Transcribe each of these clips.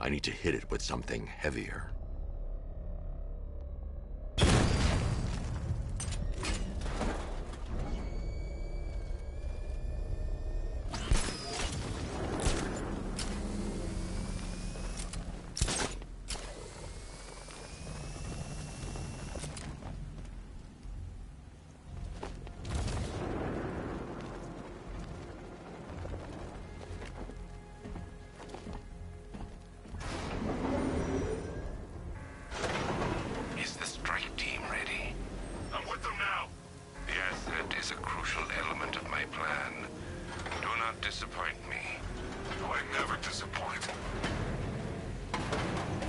I need to hit it with something heavier.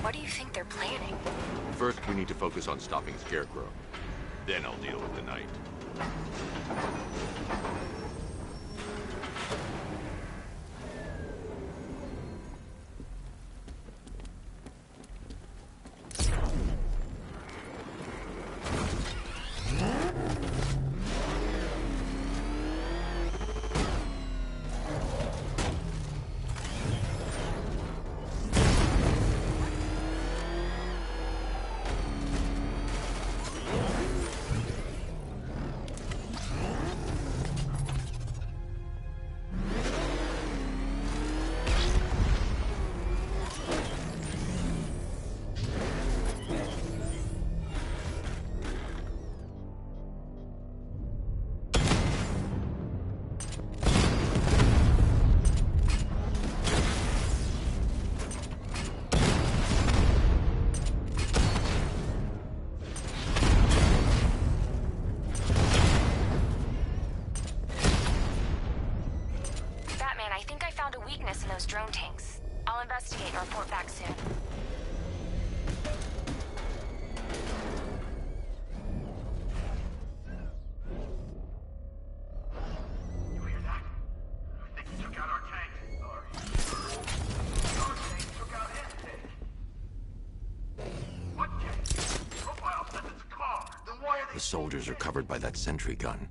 What do you think they're planning? First, we need to focus on stopping Scarecrow. Then I'll deal with the Knight. In those drone tanks. I'll investigate and report back soon. You hear that? I think he took out our tank. Our tank took out his tank. What tank? Profile says it's a car. Then why are they... The soldiers are covered by that sentry gun.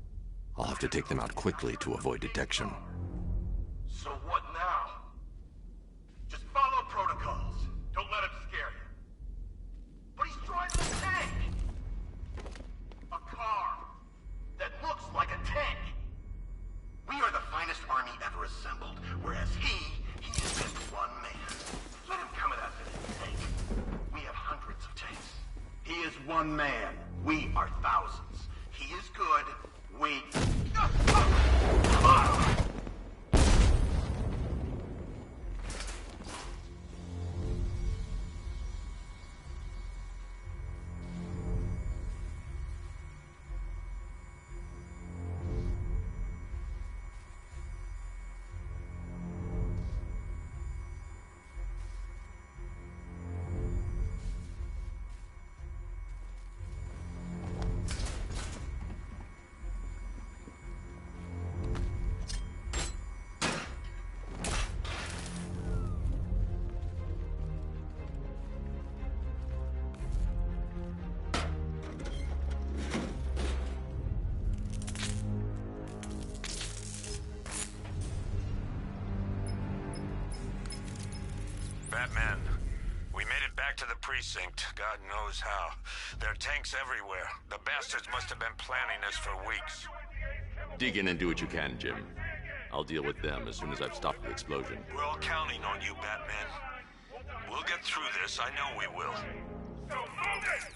I'll have to take them out quickly to avoid detection. So what now? Just follow protocols. Don't let him scare you. But he's driving a tank! A car that looks like a tank. We are the finest army ever assembled, whereas he is just one man. Let him come at us in his tank. We have hundreds of tanks. He is one man. We are thousands. He is good. We... Batman, we made it back to the precinct. God knows how. There are tanks everywhere. The bastards must have been planning this for weeks. Dig in and do what you can, Jim. I'll deal with them as soon as I've stopped the explosion. We're all counting on you, Batman. We'll get through this. I know we will. So move it!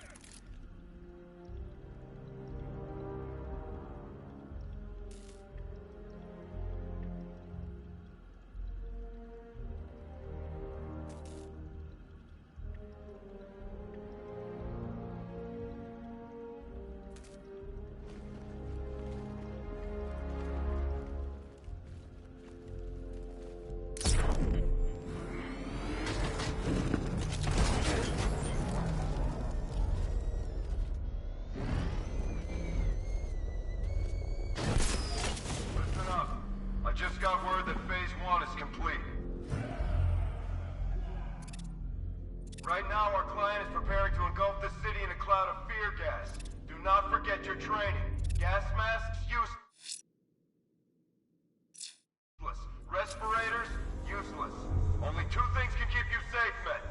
Just got word that Phase 1 is complete. Right now, our client is preparing to engulf the city in a cloud of fear gas. Do not forget your training. Gas masks, useless. Respirators, useless. Only two things can keep you safe, men.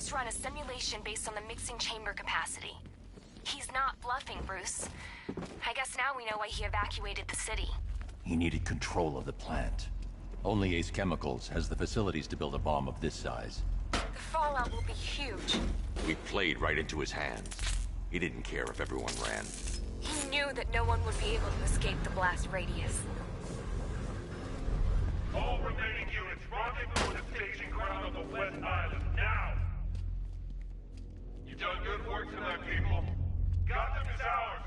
just run a simulation based on the mixing chamber capacity. He's not bluffing, Bruce. I guess now we know why he evacuated the city. He needed control of the plant. Only Ace Chemicals has the facilities to build a bomb of this size. The fallout will be huge. We played right into his hands. He didn't care if everyone ran. He knew that no one would be able to escape the blast radius. All remaining units, rendezvous at the staging ground on the West Island, now! You've done good work tonight, people. Gotham is ours!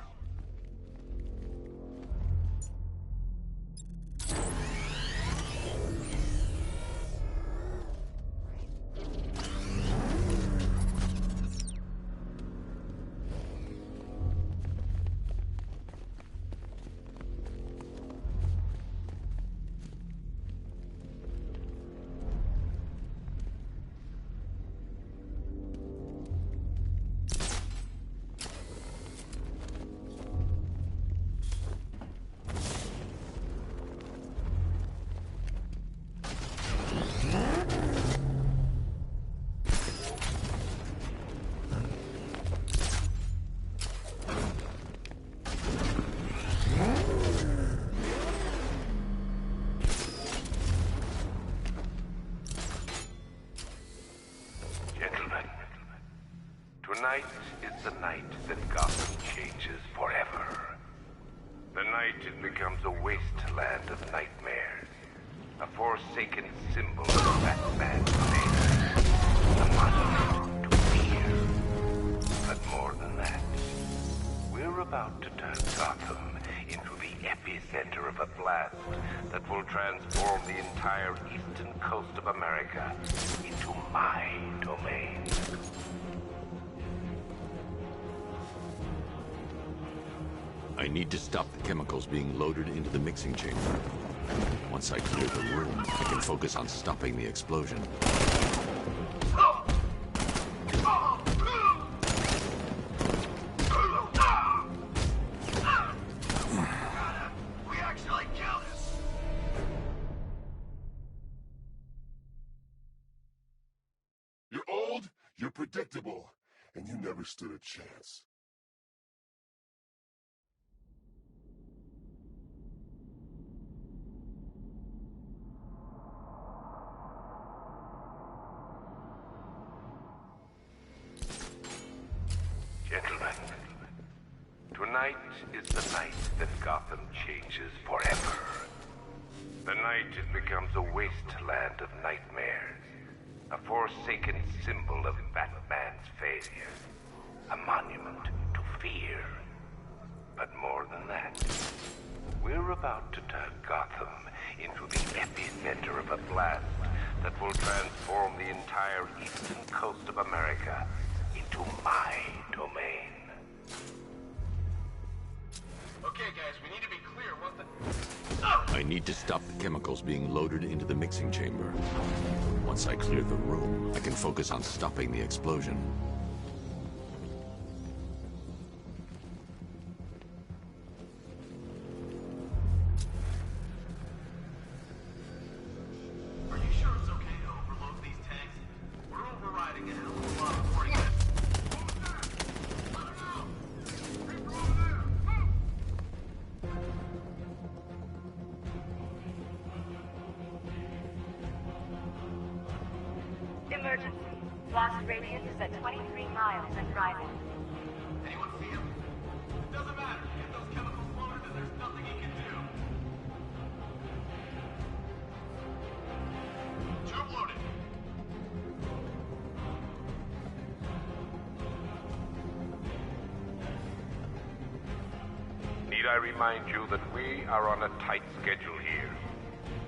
Tonight is the night that Gotham changes forever. The night it becomes a wasteland of nightmares. A forsaken symbol of Batman's name. A monument to fear. But more than that, we're about to turn Gotham into the epicenter of a blast that will transform the entire eastern coast of America into my domain. I need to stop the chemicals being loaded into the mixing chamber. Once I clear the room, I can focus on stopping the explosion. We actually killed him! You're old, you're predictable, and you never stood a chance. Gentlemen, tonight is the night that Gotham changes forever. The night it becomes a wasteland of nightmares. A forsaken symbol of Batman's failure. A monument to fear. But more than that, we're about to turn Gotham into the epicenter of a blast that will transform the entire eastern coast of America into my domain. Okay, guys, we need to be clear. What the... I need to stop the chemicals being loaded into the mixing chamber. Once I clear the room, I can focus on stopping the explosion. Are you sure it's okay to overload these tanks? We're overriding a hell of a lot of ordnance. Emergency. Blast radius is at 23 miles and rising. Anyone see him? Doesn't matter. Get those chemicals loaded and there's nothing he can do. Tube loaded. Need I remind you that we are on a tight schedule here?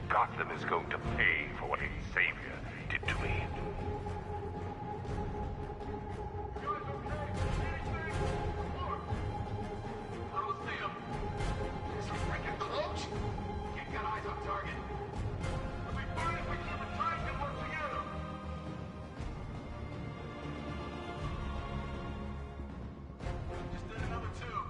Gotham is going to pay for what its savior did to me. I don't see him. Is he freaking close? Can't get eyes on target. We'll be fine if we keep it tight and work together. Just did another tube.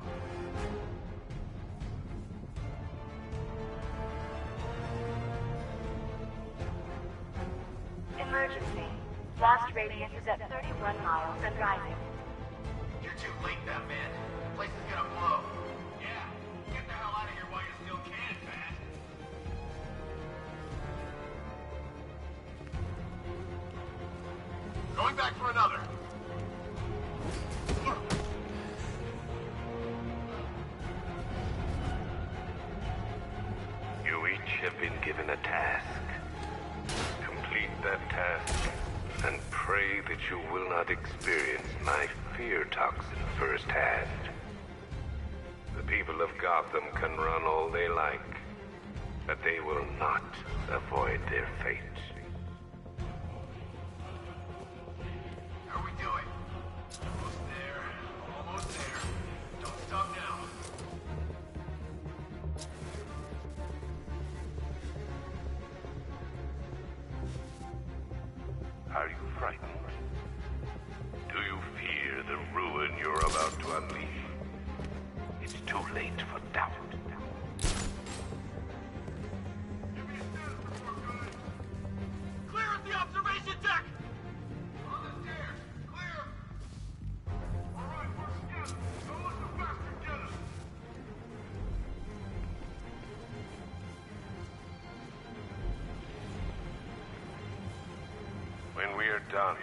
Emergency. Blast radius is at 31 miles and rising. You're too late, Batman. The place is gonna blow. Yeah, get the hell out of here while you still can, Bat. Going back for another. You each have been given a task. Complete that task, and pray that you will not experience my fear toxin firsthand. The people of Gotham can run all they like, but they will not avoid their fate. How are we doing? Almost there. Almost there. Don't stop now. Are you frightened? Do you fear the ruin you're about to unleash? It's too late for doubt. Give me a status report, guys. Clear at the observation deck! On the stairs. Clear! All right, we're together. Don't let the bastard get us. When we are done,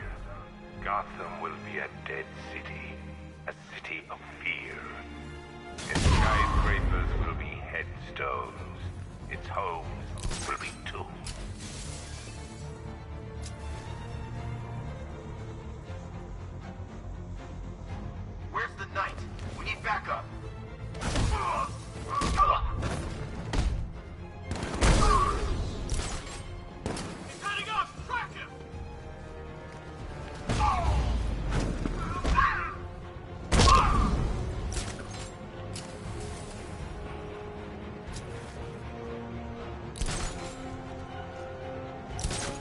Gotham will be a dead city. A city of fear. Its skyscrapers will be headstones. Its homes will be tombs. Where's the knight? We need backup. He's heading up! Track him!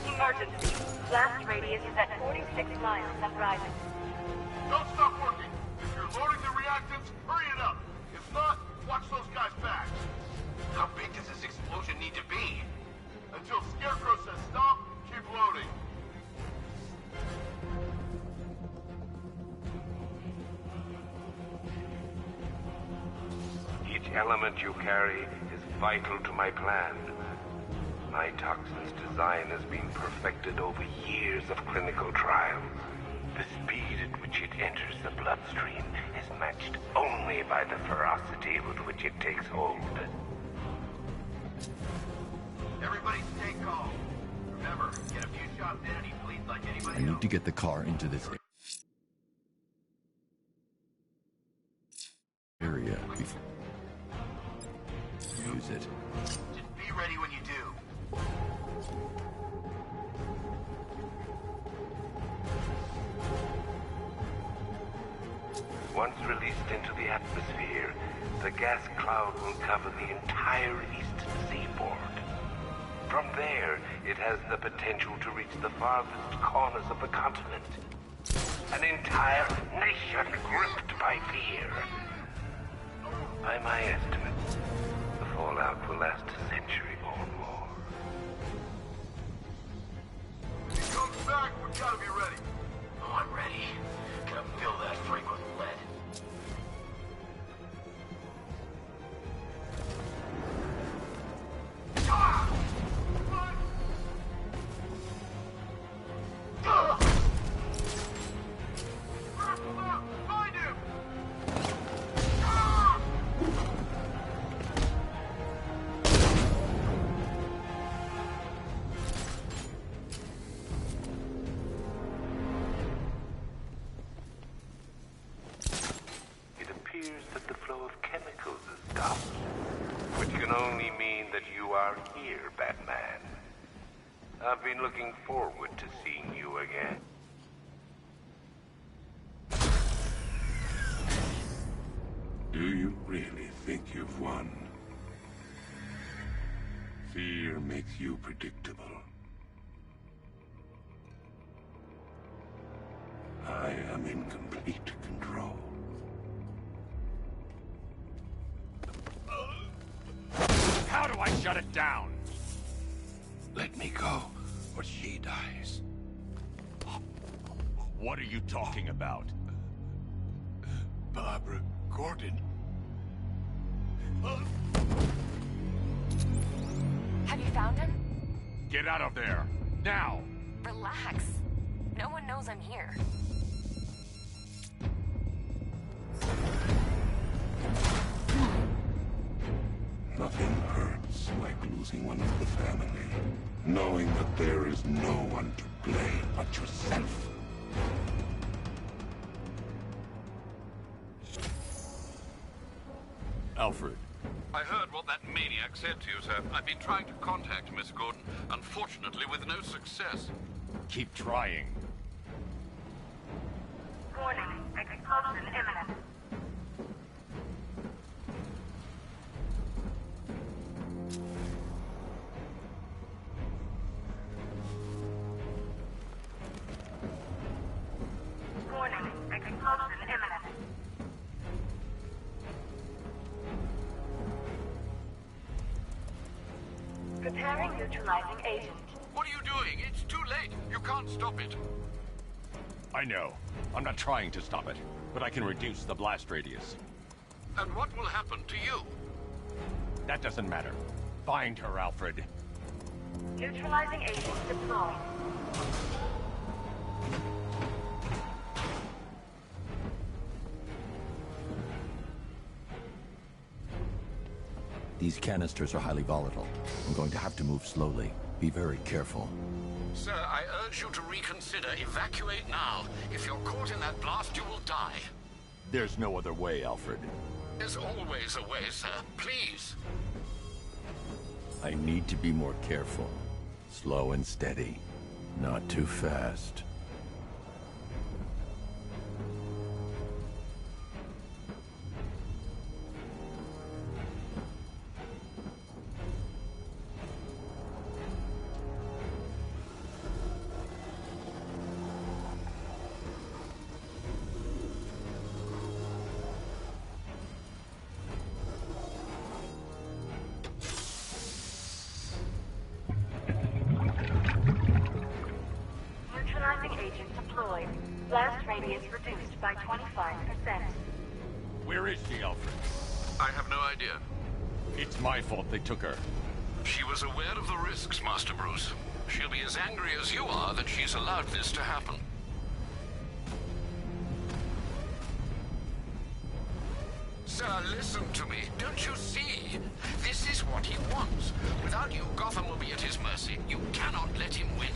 Emergency. Blast radius is at 46 miles and rising. Don't stop working. If you're loading the reactants, hurry it up. If not, watch those guys back. How big does this explosion need to be? Until Scarecrow says stop, keep loading. Each element you carry is vital to my plan. My toxin's design has been perfected over years of clinical trials. The speed at which it enters the bloodstream is matched only by the ferocity with which it takes hold. Everybody stay calm. Remember, get a few shots in and he bleeds like anybody I need else. to get the car into this area before use it. Just be ready when you do. Once released into the atmosphere, the gas cloud will cover the entire eastern seaboard. From there, it has the potential to reach the farthest corners of the continent. An entire nation gripped by fear. By my estimates, the fallout will last a century or more. When he comes back, we gotta be ready. Oh, I'm ready. Gonna fill that freak with lead. Ah! Run! Ah! Grapple out! Find him! Ah! It appears that the flow of chemicals has stopped, which can only mean that you are here, Batman. I've been looking forward to seeing you again. Do you really think you've won? Fear makes you predictable. I am in complete control. How do I shut it down? Let me go, or she dies. What are you talking about? Barbara Gordon. Have you found him? Get out of there! Now! Relax. No one knows I'm here. Nothing hurts like losing one of the family. Knowing that there is no one to blame but yourself. Alfred. I heard what that maniac said to you, sir. I've been trying to contact Miss Gordon, unfortunately with no success. Keep trying. Warning, explosion imminent. Warning, explosion imminent. Preparing neutralizing agent. What are you doing? It's too late. You can't stop it. I know. I'm not trying to stop it, but I can reduce the blast radius. And what will happen to you? That doesn't matter. Find her, Alfred. Neutralizing agent deployed. These canisters are highly volatile. I'm going to have to move slowly. Be very careful. Sir, I urge you to reconsider. Evacuate now. If you're caught in that blast, you will die. There's no other way, Alfred. There's always a way, sir. Please. I need to be more careful. Slow and steady. Not too fast. Neutralizing agent deployed. Blast radius reduced by 25%. Where is she, Alfred? I have no idea. It's my fault they took her. She was aware of the risks, Master Bruce. She'll be as angry as you are that she's allowed this to happen. Sir, listen to me. Don't you see? This is what he wants. Without you, Gotham will be at his mercy. You cannot let him win.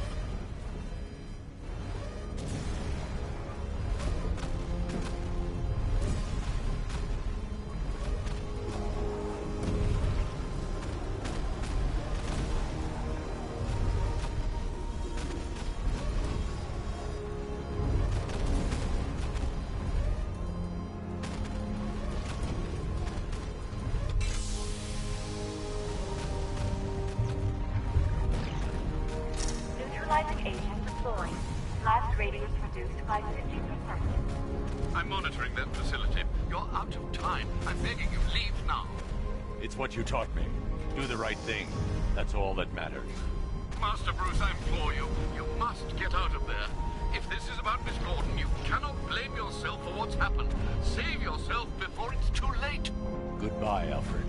Neutralizing agent deployed. Blast radius reduced by 50%. I'm monitoring that facility. You're out of time. I'm begging you, leave now. It's what you taught me. Do the right thing. That's all that matters. Master Bruce, I implore you. You must get out of there. If this is about Miss Gordon, you cannot blame yourself for what's happened. Save yourself before it's too late. Goodbye, Alfred.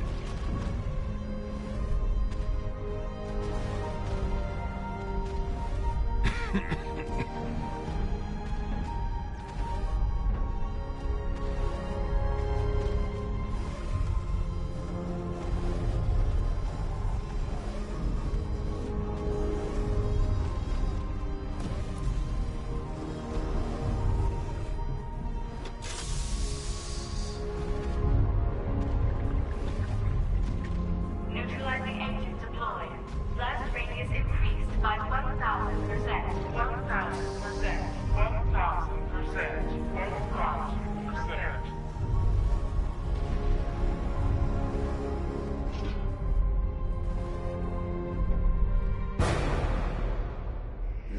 Neutralizing agent deployed. Blast radius increased by 1,000%. 1,000%. 1,000%. 1,000%.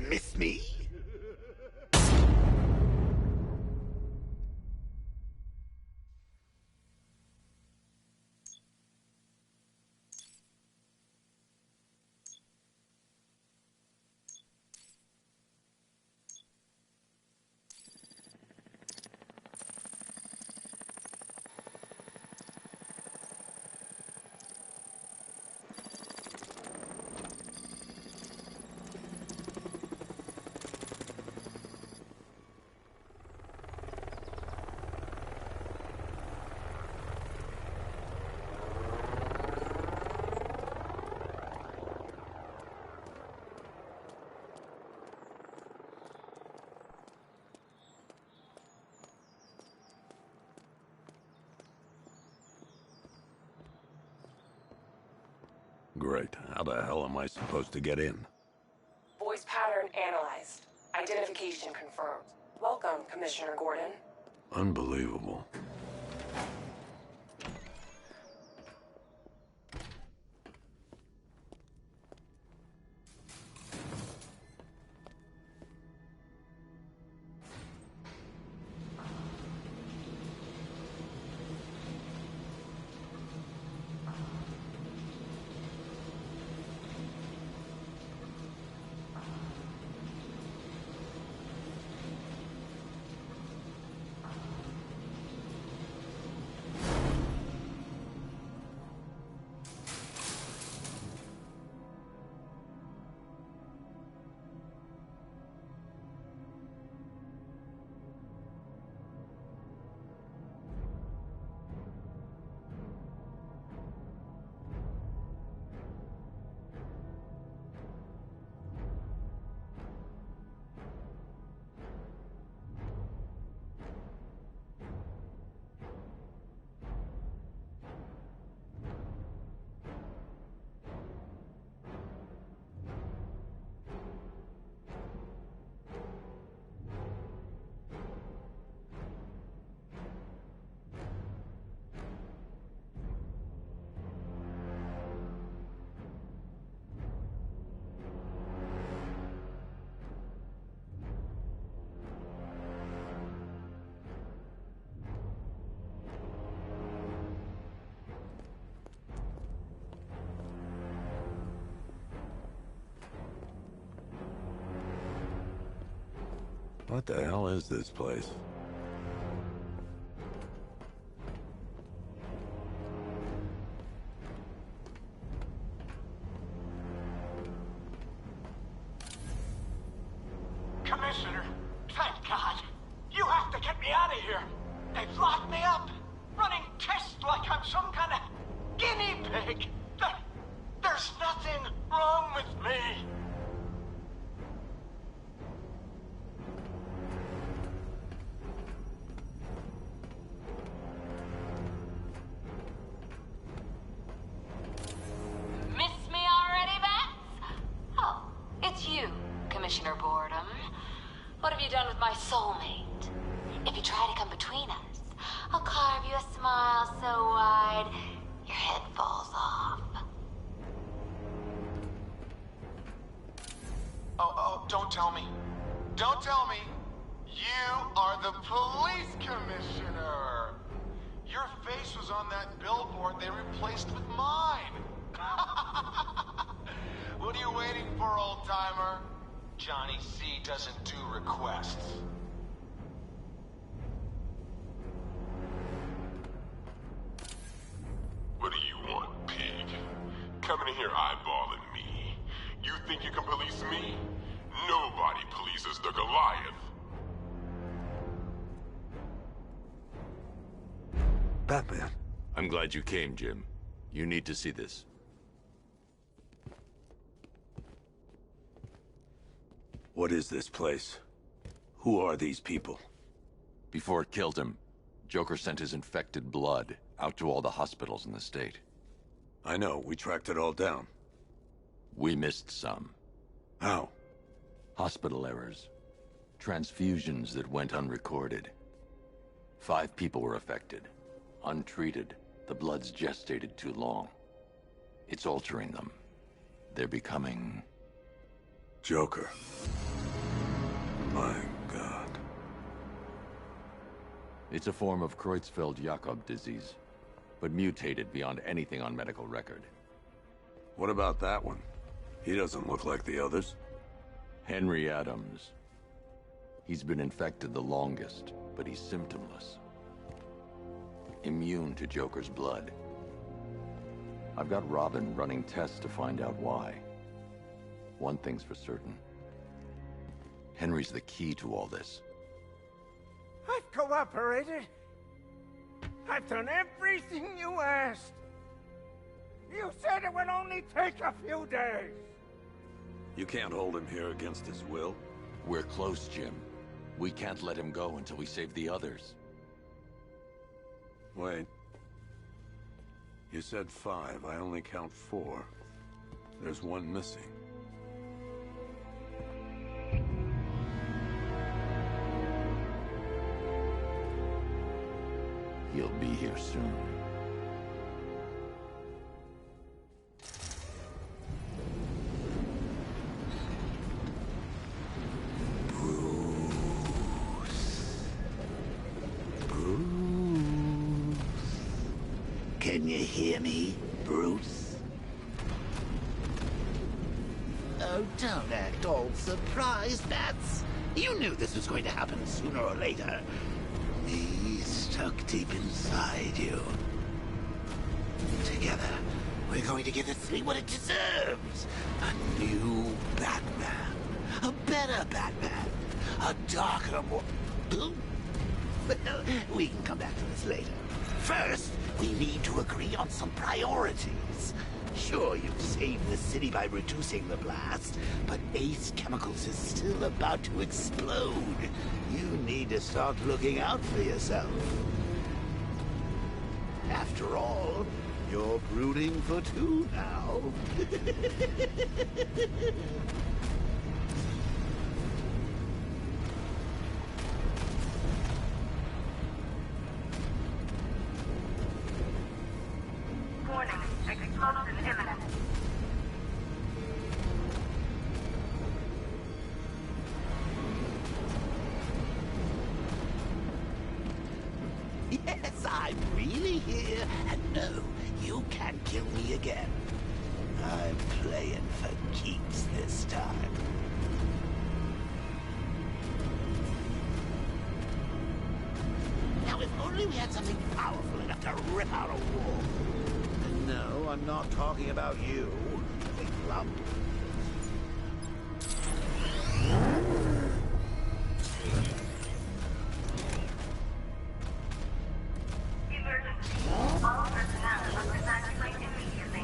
Miss me? Great. How the hell am I supposed to get in? Voice pattern analyzed. Identification confirmed. Welcome, Commissioner Gordon. Unbelievable. What the hell is this place? Commissioner, thank God. You have to get me out of here. They've locked me up, running tests like I'm some kind of guinea pig. There's nothing wrong with me. Miss me already, Bats? Oh, it's you, Commissioner Boredom. What have you done with my soulmate? If you try to come between us, I'll carve you a smile so wide your head falls off. Oh, don't tell me. Don't tell me. You are the police commissioner. Your face was on that billboard they replaced with mine. What are you waiting for, old-timer? Johnny C doesn't do requests. What do you want, pig? Coming in here eyeballing me. You think you can police me? Nobody polices the Goliath. Batman. I'm glad you came, Jim. You need to see this. What is this place? Who are these people? Before it killed him, Joker sent his infected blood out to all the hospitals in the state. I know, we tracked it all down. We missed some. How? Hospital errors. Transfusions that went unrecorded. 5 people were affected. Untreated, the blood's gestated too long. It's altering them. They're becoming... Joker. My God. It's a form of Creutzfeldt-Jakob disease, but mutated beyond anything on medical record. What about that one? He doesn't look like the others. Henry Adams. He's been infected the longest, but he's symptomless. Immune to Joker's blood. I've got Robin running tests to find out why. One thing's for certain. Henry's the key to all this. I've cooperated. I've done everything you asked. You said it would only take a few days. You can't hold him here against his will. We're close, Jim. We can't let him go until we save the others. Wait. You said 5. I only count 4. There's one missing. He'll be here soon. Can you hear me, Bruce? Oh, don't act all surprised, Bats. You knew this was going to happen sooner or later. Me stuck deep inside you. Together, we're going to give the city what it deserves. A new Batman. A better Batman. A darker, more... Well, we can come back to this later. First, we need to agree on some priorities. Sure, you've saved the city by reducing the blast, but Ace Chemicals is still about to explode. You need to start looking out for yourself. After all, you're brooding for two now. Warning, explosion imminent. Yes, I'm really here, and no, you can't kill me again. I'm playing for keeps this time. Now, if only we had something powerful enough to rip out a wall. And no, I'm not talking about you, big lump. Emergency. All personnel must evacuate immediately.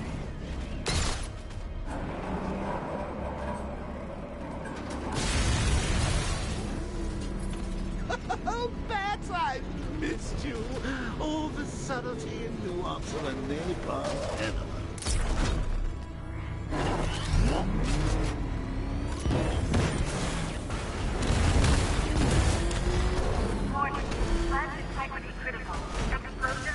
Oh, Bats, I've missed you. All the subtlety and nuance of a napalm enema. Warning, plant integrity critical. Explosion.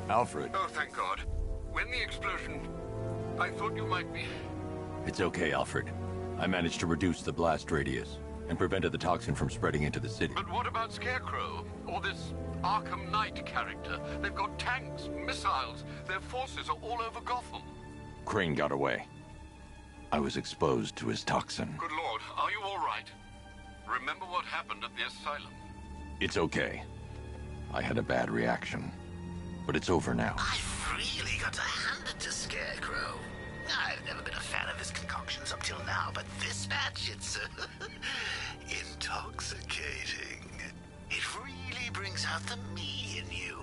Alfred. Oh, thank God. When the explosion... I thought you might be... It's okay, Alfred. I managed to reduce the blast radius and prevented the toxin from spreading into the city. But what about Scarecrow? Or this Arkham Knight character? They've got tanks, missiles. Their forces are all over Gotham. Crane got away. I was exposed to his toxin. Good Lord, are you all right? Remember what happened at the asylum? It's okay. I had a bad reaction. But it's over now. I've really got to hand it to Scarecrow. I've never been a fan of his concoctions up till now, but this match, it's intoxicating. It really brings out the me in you.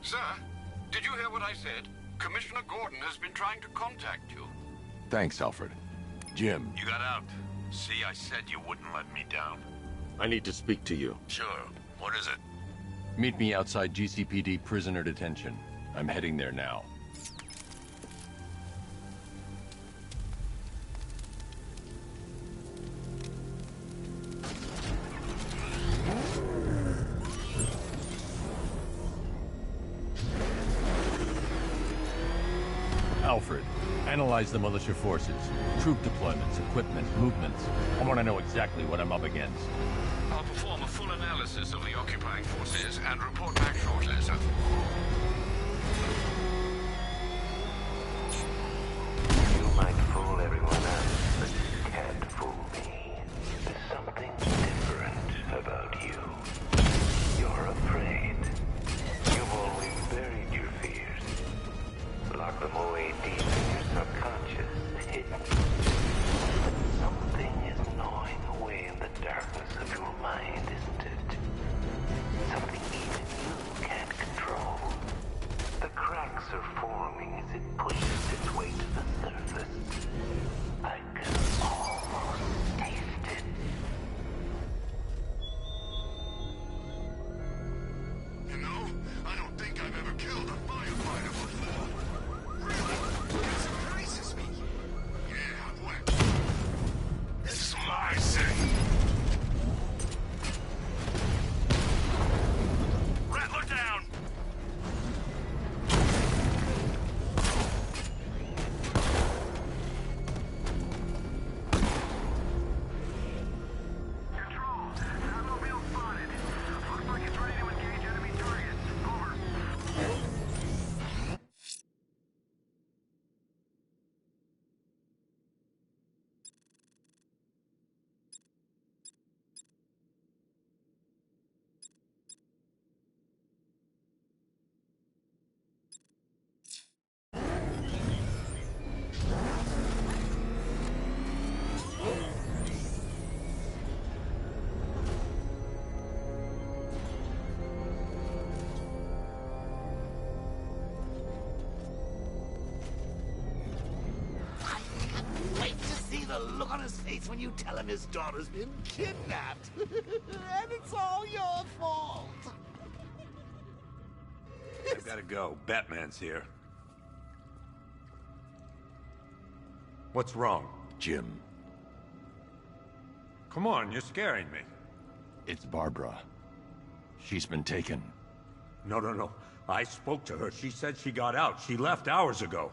Sir, did you hear what I said? Commissioner Gordon has been trying to contact you. Thanks, Alfred. Jim. You got out. See, I said you wouldn't let me down. I need to speak to you. Sure. What is it? Meet me outside GCPD prisoner detention. I'm heading there now. Alfred, analyze the militia forces, troop deployments, equipment, movements. I want to know exactly what I'm up against. I'll perform a full analysis of the occupying forces and report back shortly, sir. from way deep in your subconscious. Something is gnawing away in the darkness of your mind, isn't it? Something even you can't control. The cracks are forming as it pushes its way to the surface. I can almost taste it. You know, I don't think I've ever killed a firefighter before. Really? It surprises me. Yeah, what? This is my city. Rattler down! Look on his face when you tell him his daughter's been kidnapped. And it's all your fault. I've gotta go. Batman's here. What's wrong? Jim. Come on, you're scaring me. It's Barbara. She's been taken. No. I spoke to her. She said she got out. She left hours ago.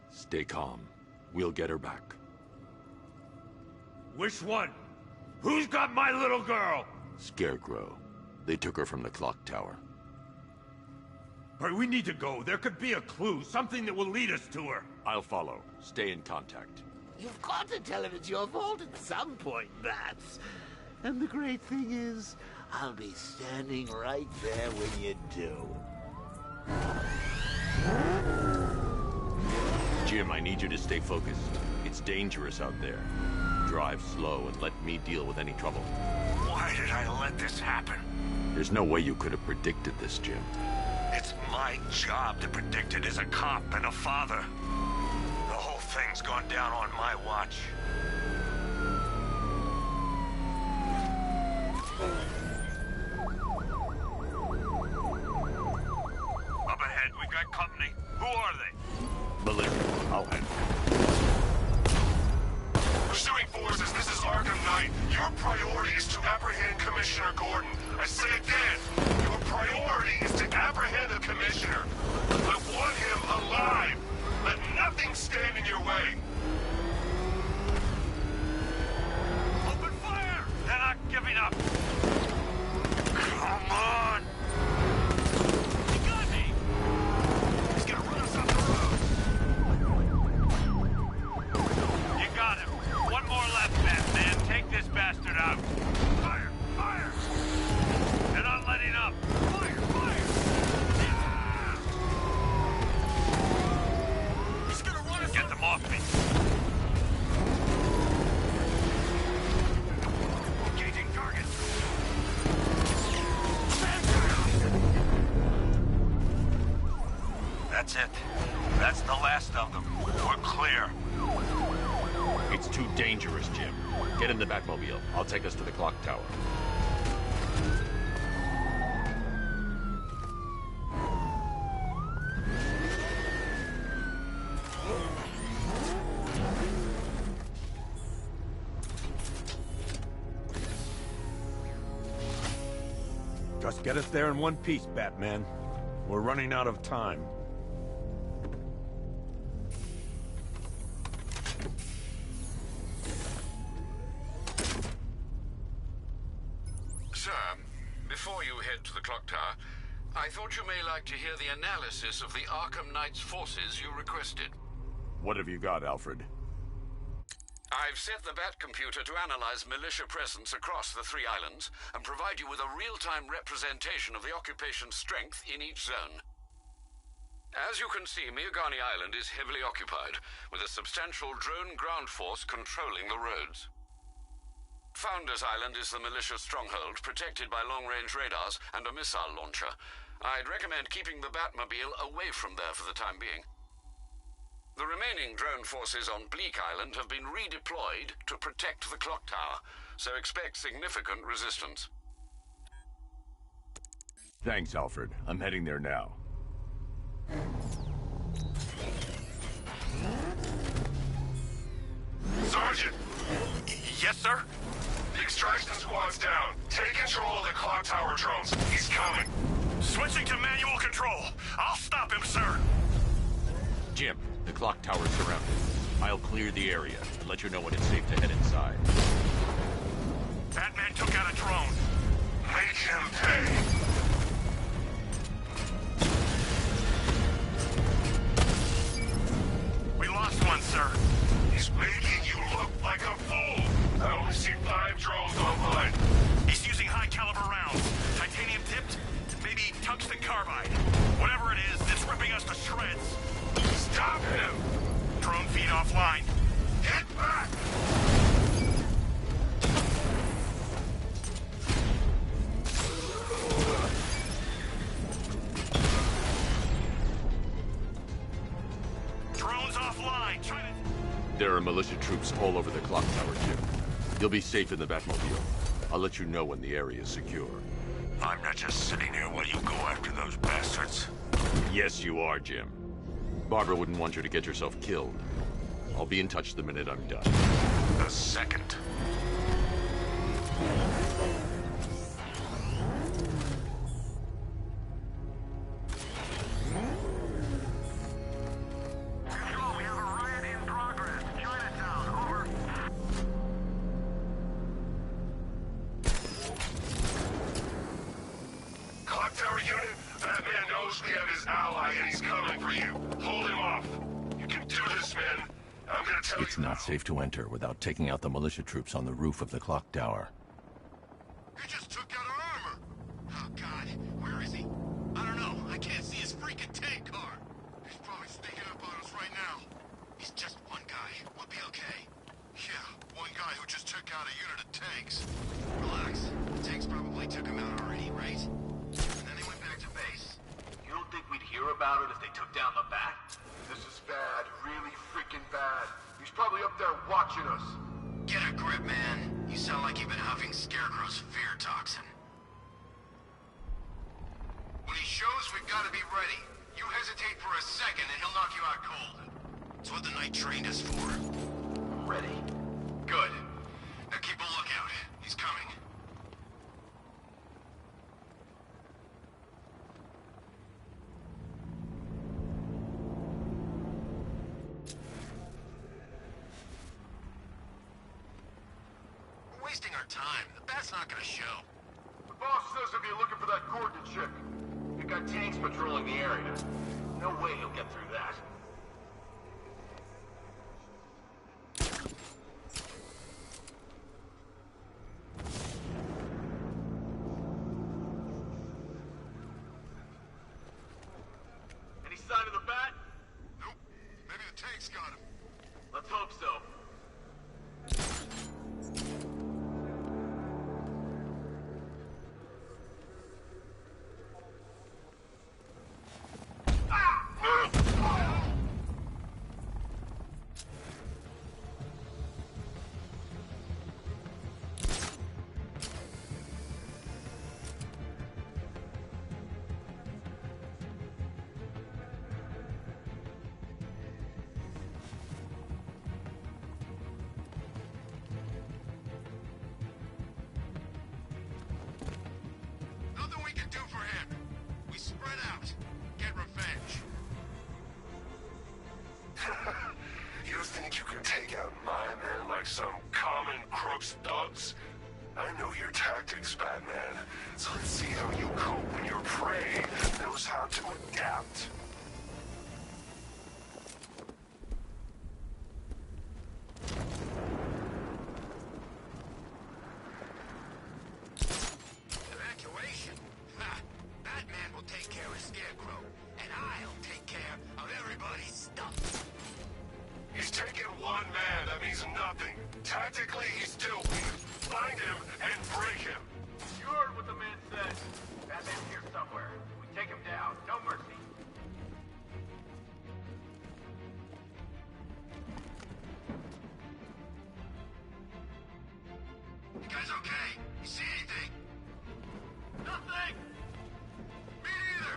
Stay calm. We'll get her back. Which one? Who's got my little girl? Scarecrow. They took her from the clock tower. All right, we need to go. There could be a clue, something that will lead us to her. I'll follow. Stay in contact. You've got to tell him it's your fault at some point, Bats. And the great thing is, I'll be standing right there when you do. Jim, I need you to stay focused. It's dangerous out there. Drive slow and let me deal with any trouble. Why did I let this happen? There's no way you could have predicted this, Jim. It's my job to predict it as a cop and a father. The whole thing's gone down on my watch. Up ahead, we got company. Who are they? Militia. I'll handle it. Pursuing forces, this is Arkham Knight. Your priority is to apprehend Commissioner Gordon. I say again, your priority is to apprehend the Commissioner. I want him alive. Let nothing stand in your way. Open fire! They're not giving up. Come on! He got me! He's gonna run us off the road. You got him. One more left, Batman. Take this bastard out. Fire! Fire! They're not letting up. Fire! Fire! Yeah! He's gonna run us. Get them off me. Engaging target. That's it. That's the last of them. We're clear. It's too dangerous, Jim. Get in the Batmobile. I'll take us to the clock tower. Just get us there in one piece, Batman. We're running out of time. Sir, before you head to the clock tower, I thought you may like to hear the analysis of the Arkham Knight's forces you requested. What have you got, Alfred? I've set the Bat computer to analyze militia presence across the 3 islands and provide you with a real-time representation of the occupation's strength in each zone. As you can see, Miagani Island is heavily occupied, with a substantial drone ground force controlling the roads. Founders Island is the militia stronghold, protected by long-range radars and a missile launcher. I'd recommend keeping the Batmobile away from there for the time being. The remaining drone forces on Bleak Island have been redeployed to protect the clock tower, so expect significant resistance. Thanks, Alfred. I'm heading there now. Sergeant! Yes, sir? The extraction squad's down. Take control of the clock tower drones. He's coming. Switching to manual control. I'll stop him, sir. Jim, the clock tower's surrounded. I'll clear the area and let you know when it's safe to head inside. Batman took out a drone. Make him pay. We lost one, sir. He's making you look like a fool. I only see 5 drones online. He's using high-caliber rounds. Titanium tipped? Maybe tungsten carbide. Whatever it is, it's ripping us to shreds. Stop him! Drone feed offline. Get back! Drones offline. There are militia troops all over the clock tower, Jim. You'll be safe in the Batmobile. I'll let you know when the area is secure. I'm not just sitting here while you go after those bastards. Yes, you are, Jim. Barbara wouldn't want you to get yourself killed. I'll be in touch the minute I'm done. The second. It's not safe to enter without taking out the militia troops on the roof of the clock tower. He just took out our armor! Oh, God. Where is he? I don't know. I can't see his freaking tank car. He's probably sneaking up on us right now. He's just one guy. We'll be okay. Yeah, one guy who just took out a unit of tanks. Relax. The tanks probably took him out already, right? And then they went back to base. You don't think we'd hear about it if they took down the Bat? This is bad. Really freaking bad. He's probably up there watching us. Get a grip, man. You sound like you've been huffing Scarecrow's fear toxin. When he shows, we've got to be ready. You hesitate for a second and he'll knock you out cold. It's what the Knight trained us for. Ready. Good. Now keep a lookout. He's coming. Wasting our time. The Bat's not gonna show. The boss says he'll be looking for that Gordon chick. You've got tanks patrolling the area. No way he'll get through that. Any sign of the Bat? Nope. Maybe the tanks got him. Let's hope so. Nothing we can do for him. We spread out. Get revenge. You think you can take out my men like some common crooks thugs? I know your tactics, Batman. So let's see how you cope when your prey knows how to adapt. Evacuation? Ha! Batman will take care of Scarecrow, and I'll take care He's taken one man, that means nothing. Tactically, he's still weak. Find him and break him. You heard what the man said. Batman's here somewhere. We take him down. No mercy. You guys okay? You see anything? Nothing! Me neither!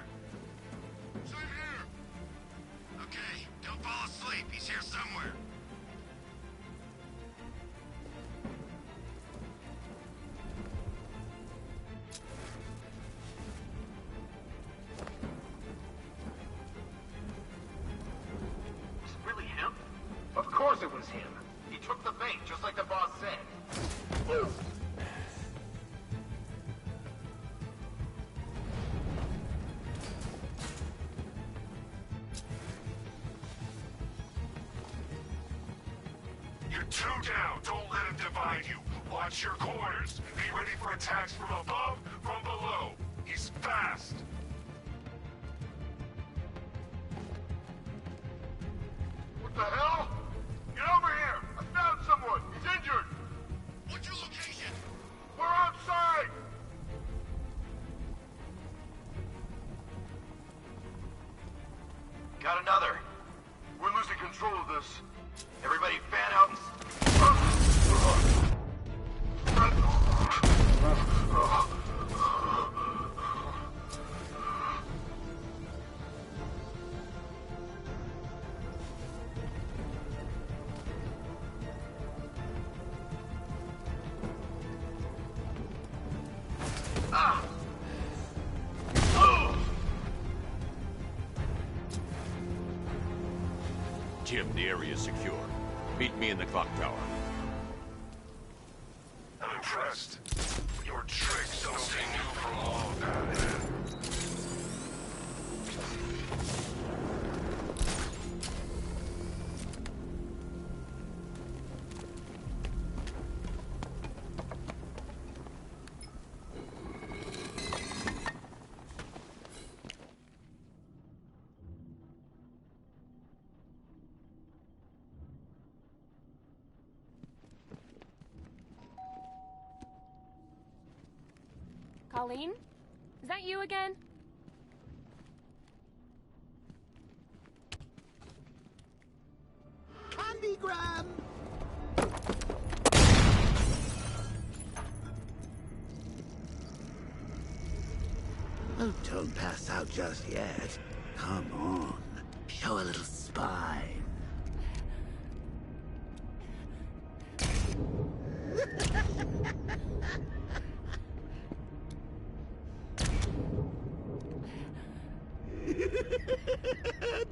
Same here! Okay, don't fall asleep. He's here somewhere. Was it really him? Of course it was him. He took the bait, just like the boss said. You're two down. Don't let him divide you. Watch your corners. Be ready for attacks from above, from below. He's fast. What the hell? Get over here! I found someone! He's injured! What's your location? We're outside! Got another. We're losing control of this. Everybody fan out and... Jim, the area is secure. Meet me in the clock tower. I'm impressed. Your tricks don't stay new for long, Batman. Colleen? Is that you again? Candygram! Oh, don't pass out just yet. Come on. Show a little spine.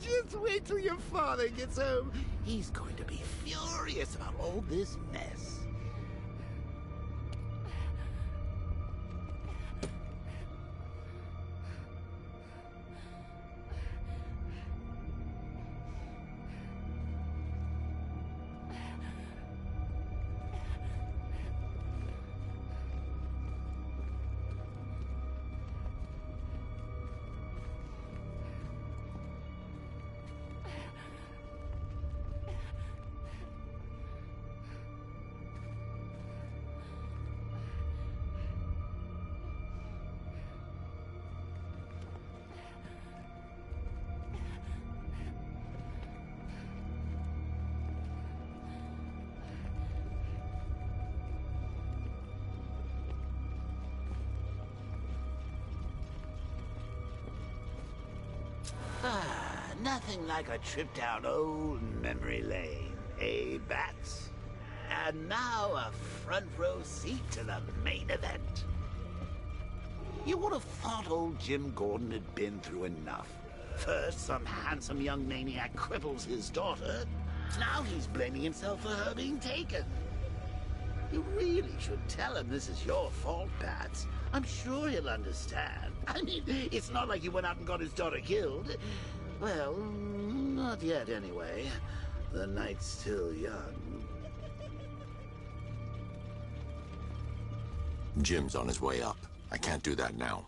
Just wait till your father gets home. He's going to be furious about all this mess. Nothing like a trip down old memory lane, eh, Bats? And now a front row seat to the main event. You would have thought old Jim Gordon had been through enough. First, some handsome young maniac cripples his daughter. Now he's blaming himself for her being taken. You really should tell him this is your fault, Bats. I'm sure he'll understand. I mean, it's not like you went out and got his daughter killed. Well, not yet anyway. The night's still young. Jim's on his way up. I can't do that now.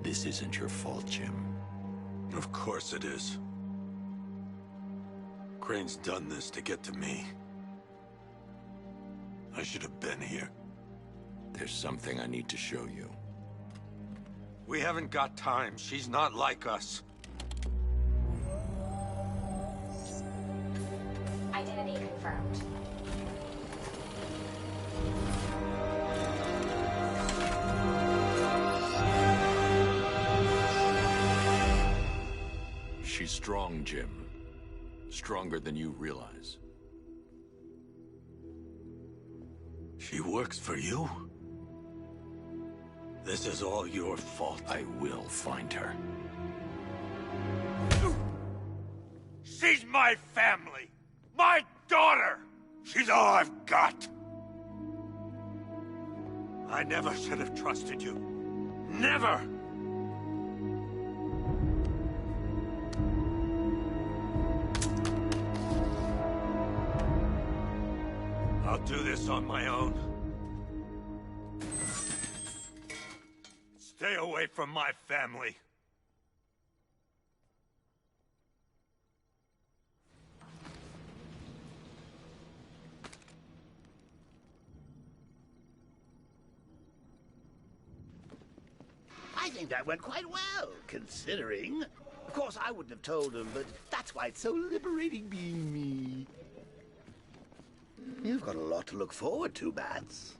This isn't your fault, Jim. Of course it is. Crane's done this to get to me. I should have been here. There's something I need to show you. We haven't got time. She's not like us. Identity confirmed. She's strong, Jim. Stronger than you realize. She works for you? This is all your fault. I will find her. She's my family! My daughter! She's all I've got! I never should have trusted you. Never! I'll do this on my own. Stay away from my family. I think that went quite well, considering. Of course, I wouldn't have told him, but that's why it's so liberating being me. You've got a lot to look forward to, Bats.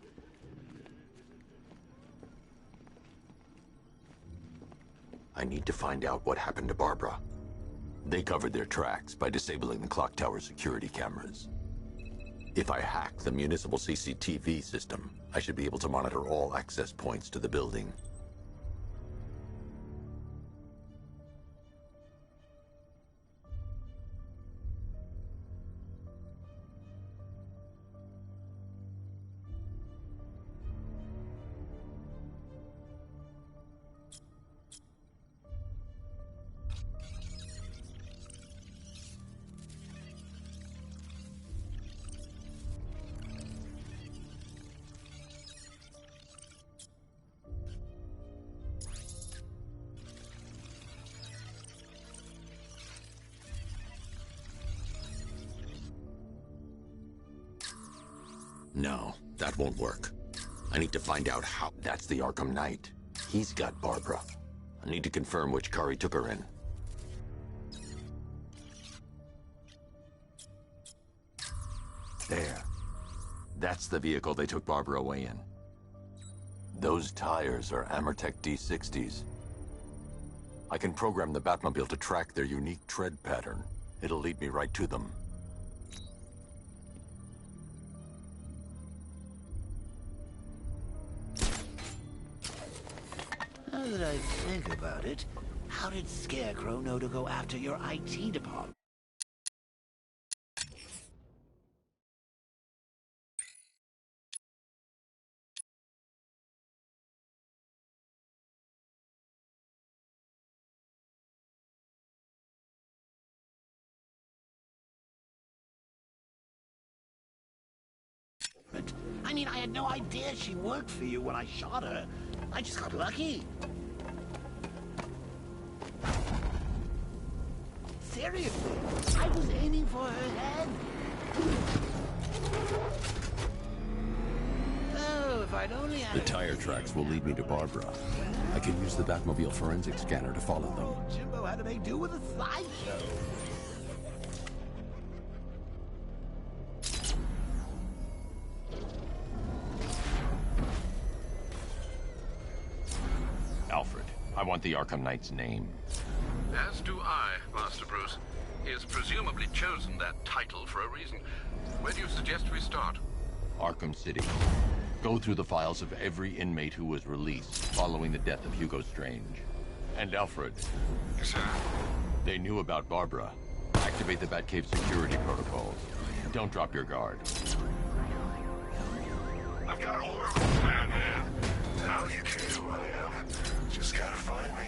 I need to find out what happened to Barbara. They covered their tracks by disabling the clock tower security cameras. If I hack the municipal CCTV system, I should be able to monitor all access points to the building. No, that won't work. I need to find out how. That's the Arkham Knight. He's got Barbara. I need to confirm which car he took her in. There. That's the vehicle they took Barbara away in. Those tires are Amertech D60s. I can program the Batmobile to track their unique tread pattern. It'll lead me right to them. Now that I think about it, how did Scarecrow know to go after your IT department? I mean, I had no idea she worked for you when I shot her. I just got lucky. Seriously, I was aiming for her head. Oh, if I'd only had... The tire tracks will lead me to Barbara. I can use the Batmobile forensic scanner to follow them. Jimbo had to make do with a slideshow. Alfred, I want the Arkham Knight's name. As do I, Master Bruce. He has presumably chosen that title for a reason. Where do you suggest we start? Arkham City. Go through the files of every inmate who was released following the death of Hugo Strange. And Alfred. Yes, sir. They knew about Barbara. Activate the Batcave security protocols. Don't drop your guard. I've got orders, Batman. Now you can do who I am. Just gotta find me.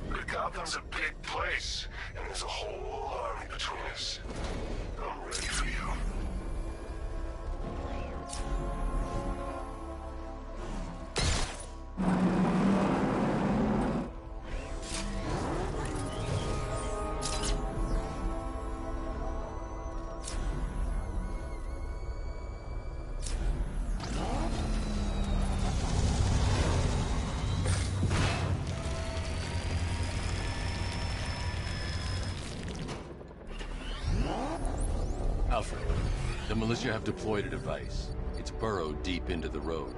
But Gotham's a big place, and there's a whole army between us. I'm ready for you. militia have deployed a device. It's burrowed deep into the road.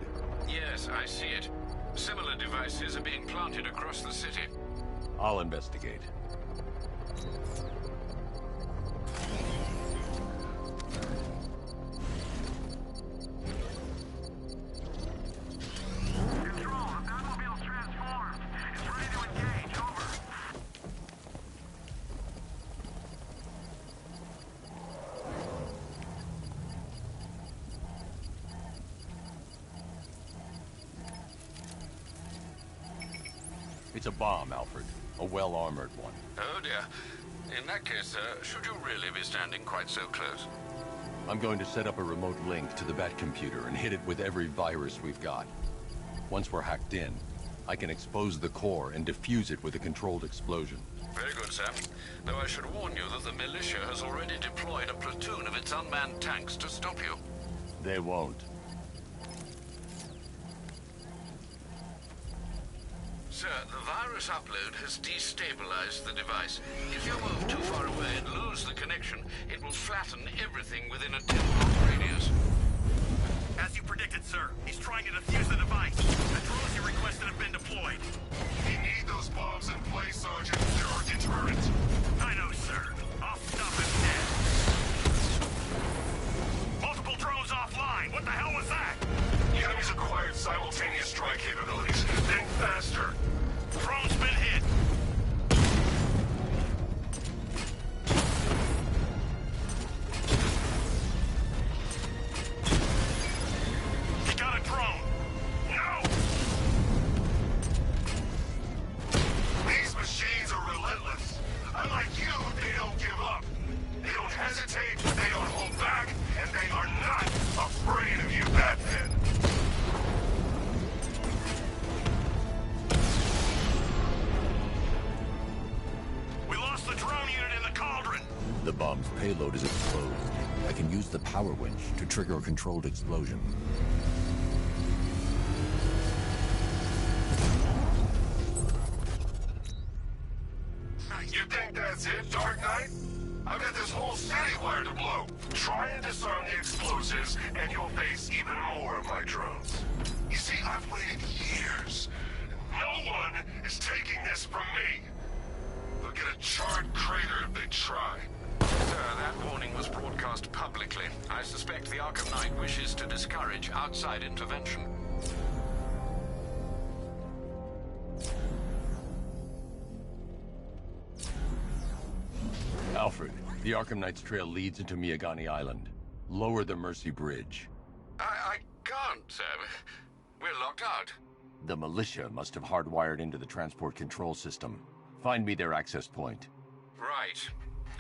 Yes, I see it. Similar devices are being planted across the city. I'll investigate. It's a bomb, Alfred. A well-armored one. Oh dear. In that case, should you really be standing quite so close? I'm going to set up a remote link to the Bat computer and hit it with every virus we've got. Once we're hacked in, I can expose the core and defuse it with a controlled explosion. Very good, Sam. Though I should warn you that the militia has already deployed a platoon of its unmanned tanks to stop you. They won't. Sir, the virus upload has destabilized the device. If you move too far away and lose the connection, it will flatten everything within a 10-block radius. As you predicted, sir. He's trying to defuse the device. The drones you requested have been deployed. We need those bombs in place, Sergeant. They're our deterrent. I know, sir. I'll stop him dead. Multiple drones offline. What the hell was that? The enemy's acquired simultaneous strike capabilities. Think faster. Drone's been hit. He got a drone. No! These machines are relentless. Unlike you, they don't give up. They don't hesitate, they don't hold back, and they are not afraid of you, Batman. We lost the drone unit in the cauldron. The bomb's payload is exposed. I can use the power winch to trigger a controlled explosion. You think that's it, Dark Knight? I've got this whole city wired to blow. Try and disarm the explosives, and you'll face even more of my drones. You see, I've waited years. No one is taking this from me. They'll get a charred crater if they try. Sir, that warning was broadcast publicly. I suspect the Arkham Knight wishes to discourage outside intervention. Alfred, the Arkham Knight's trail leads into Miagani Island. Lower the Mercy Bridge. I can't, sir. We're locked out. The militia must have hardwired into the transport control system. Find me their access point. Right.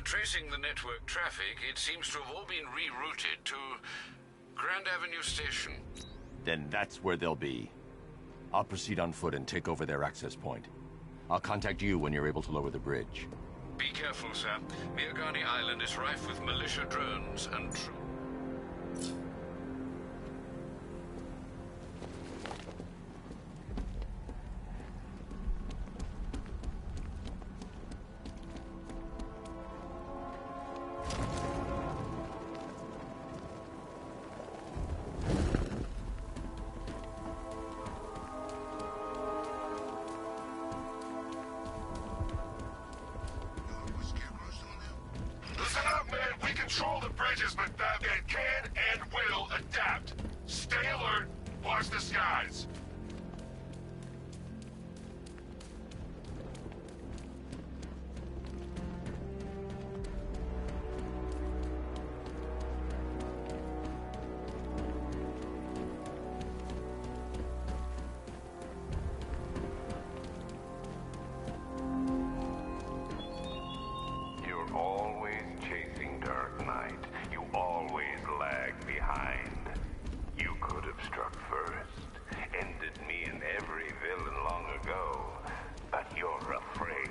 Tracing the network traffic, it seems to have all been rerouted to Grand Avenue Station. Then that's where they'll be. I'll proceed on foot and take over their access point. I'll contact you when you're able to lower the bridge. Be careful, sir. Miagani Island is rife with militia drones and troops. Listen up, man. We control the bridges, but Batman can and will adapt. Stay alert. Watch the skies. You're always chasing Dark Knight. You always lag behind. You could have struck first, ended me and every villain long ago, but you're afraid.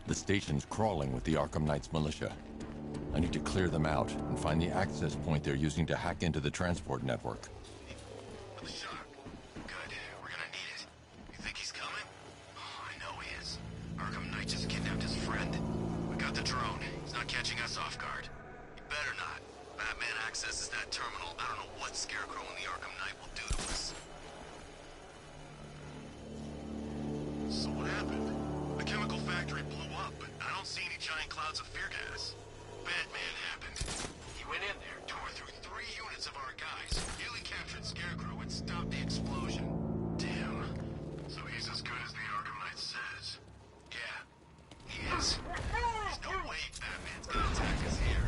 The station's crawling with the Arkham Knight's militia. I need to clear them out and find the access point they're using to hack into the transport network. Good. We're gonna need it. You think he's coming? Oh, I know he catching us off guard. You better not. Batman accesses that terminal. I don't know what Scarecrow and the Arkham Knight will do to us. So what happened? The chemical factory blew up, but I don't see any giant clouds of fear gas. Batman happened. He went in there, tore through 3 units of our guys, nearly captured Scarecrow, and stopped the explosion. Damn. So he's as good as the Arkham Knight says. Yeah, he is. There's no way Batman's gonna attack us here.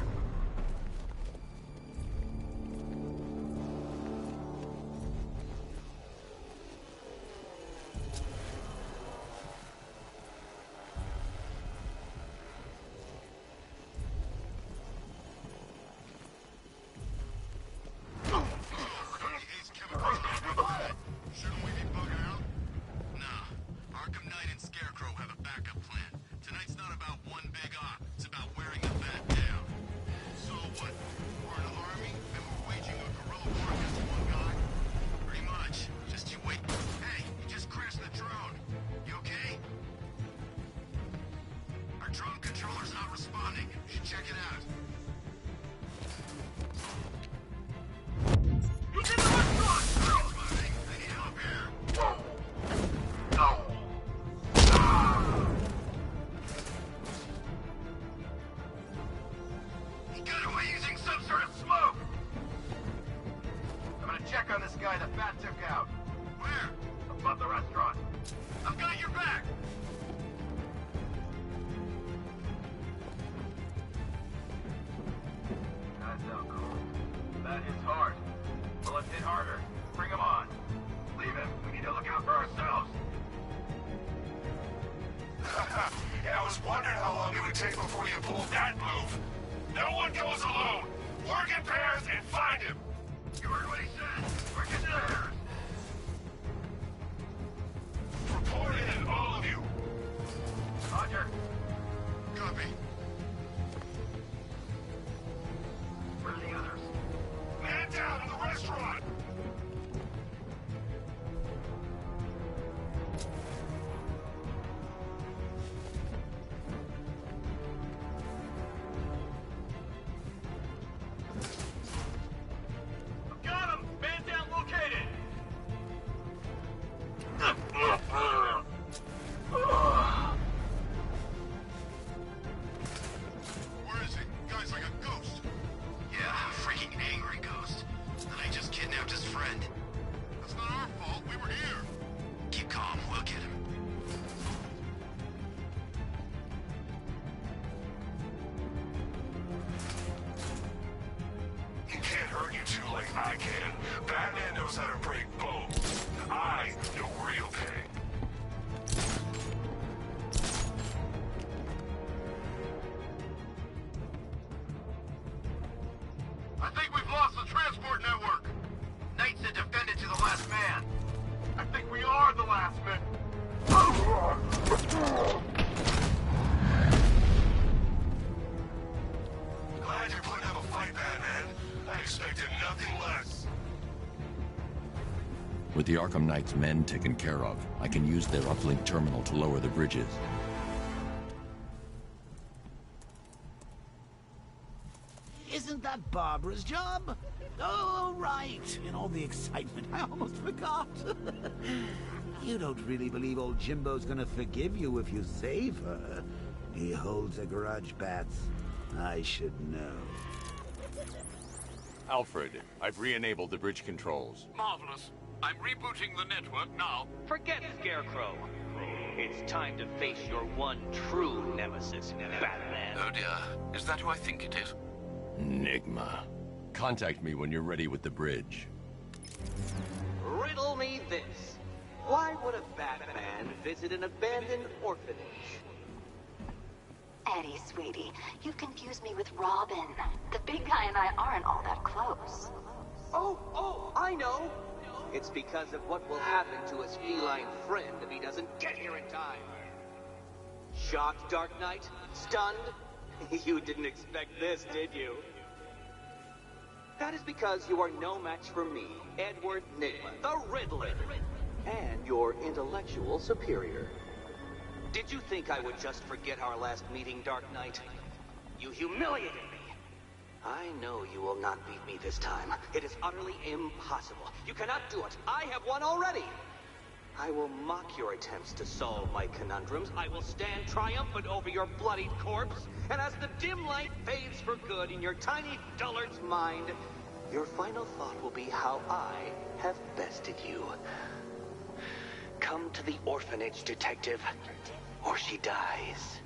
With the Arkham Knight's men taken care of, I can use their uplink terminal to lower the bridges. Isn't that Barbara's job? Oh, right. In all the excitement, I almost forgot. You don't really believe old Jimbo's gonna forgive you if you save her. He holds a grudge, Bats. I should know. Alfred, I've re-enabled the bridge controls. Marvelous. I'm rebooting the network now. Forget Scarecrow. It's time to face your one true nemesis, Batman. Oh dear. Is that who I think it is? Enigma. Contact me when you're ready with the bridge. Riddle me this. Why would a Batman visit an abandoned orphanage? Eddie, sweetie, you confused me with Robin. The big guy and I aren't all that close. Oh, I know. It's because of what will happen to his feline friend if he doesn't get here in time. Shocked, Dark Knight? Stunned? You didn't expect this, did you? That is because you are no match for me, Edward Nygma, the Riddler, and your intellectual superior. Did you think I would just forget our last meeting, Dark Knight? You humiliated me. I know you will not beat me this time. It is utterly impossible. You cannot do it. I have won already. I will mock your attempts to solve my conundrums. I will stand triumphant over your bloodied corpse. And as the dim light fades for good in your tiny dullard's mind, your final thought will be how I have bested you. Come to the orphanage, detective, or she dies.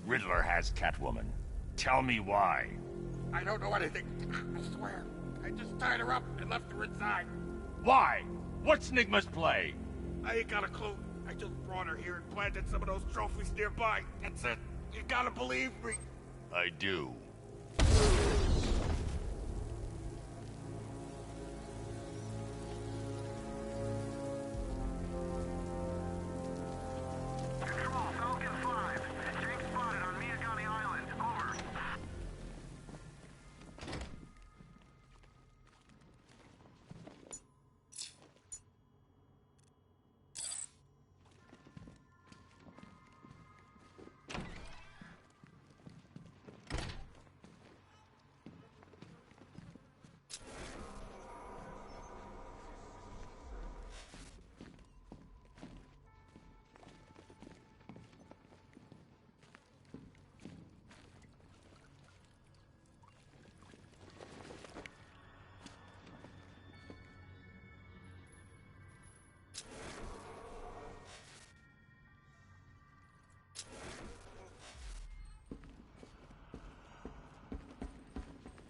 Riddler has Catwoman. Tell me why. I don't know anything. I swear. I just tied her up and left her inside. Why? What's Nigma's play? I ain't got a clue. I just brought her here and planted some of those trophies nearby. That's it. You gotta believe me. I do.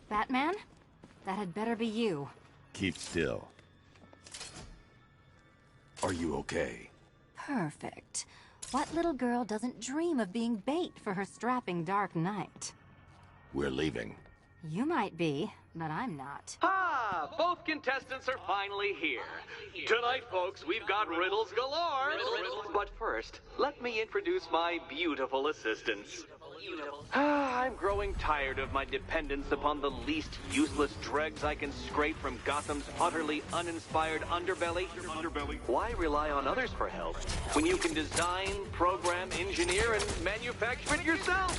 Batman? That had better be you. Keep still. Are you okay? Perfect. What little girl doesn't dream of being bait for her strapping Dark Knight? We're leaving. You might be, but I'm not. Ah, both contestants are finally here. Tonight, folks, we've got riddles galore. But first, let me introduce my beautiful assistants. I'm growing tired of my dependence upon the least useless dregs I can scrape from Gotham's utterly uninspired underbelly. Why rely on others for help when you can design, program, engineer, and manufacture it yourself?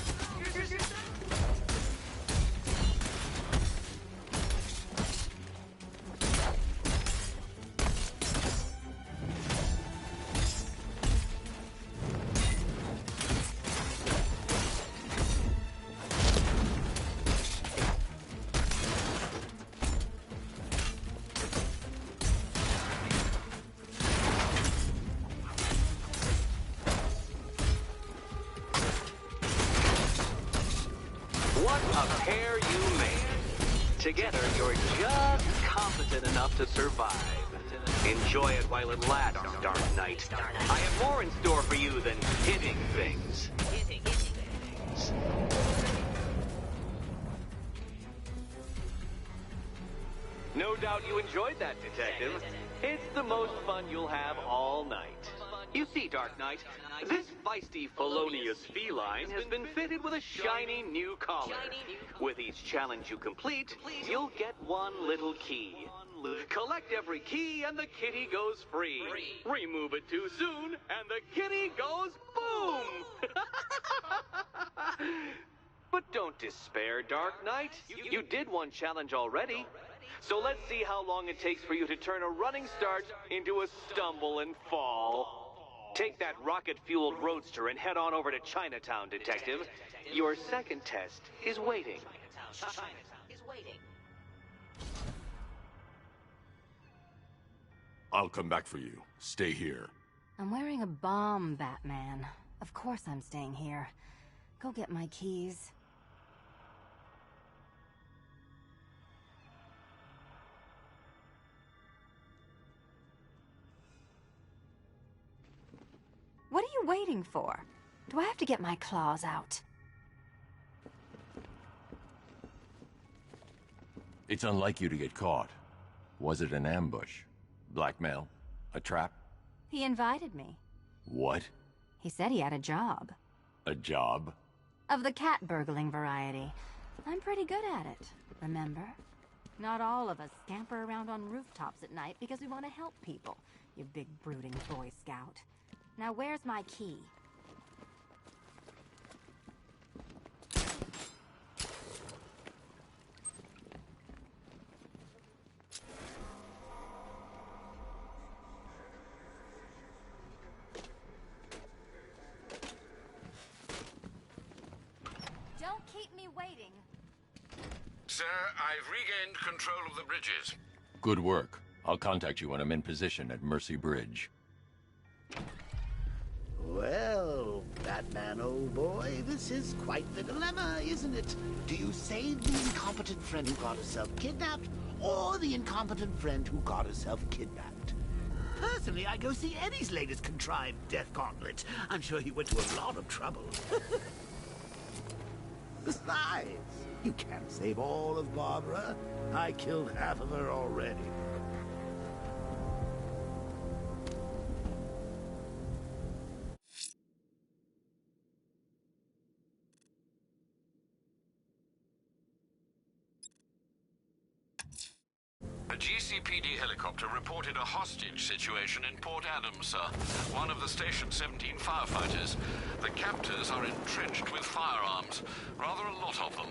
What a pair you made. Together, you're just competent enough to survive. Enjoy it while it lasts, Dark Knight. I have more in store for you than hitting things. No doubt you enjoyed that, Detective. It's the most fun you'll have all night. You see, Dark Knight, this feisty, felonious feline has been fitted with a shiny new collar. With each challenge you complete, you'll get one little key. Collect every key and the kitty goes free. Remove it too soon and the kitty goes boom! But don't despair, Dark Knight. You did one challenge already. So let's see how long it takes for you to turn a running start into a stumble and fall. Take that rocket-fueled roadster and head on over to Chinatown, Detective. Your second test is waiting. I'll come back for you. Stay here. I'm wearing a bomb, Batman. Of course I'm staying here. Go get my keys. What are you waiting for? Do I have to get my claws out? It's unlike you to get caught. Was it an ambush? Blackmail? A trap? He invited me. What? He said he had a job. A job? Of the cat burgling variety. I'm pretty good at it, remember? Not all of us scamper around on rooftops at night because we want to help people, you big brooding Boy Scout. Now where's my key? Don't keep me waiting. Sir, I've regained control of the bridges. Good work. I'll contact you when I'm in position at Mercy Bridge. Well, Batman, old boy, this is quite the dilemma, isn't it? Do you save the incompetent friend who got herself kidnapped, or the incompetent friend who got herself kidnapped? Personally, I go see Eddie's latest contrived death gauntlet. I'm sure he went to a lot of trouble. Besides, you can't save all of Barbara. I killed half of her already. A GCPD helicopter reported a hostage situation in Port Adams, sir. One of the Station 17 firefighters. The captors are entrenched with firearms. Rather a lot of them.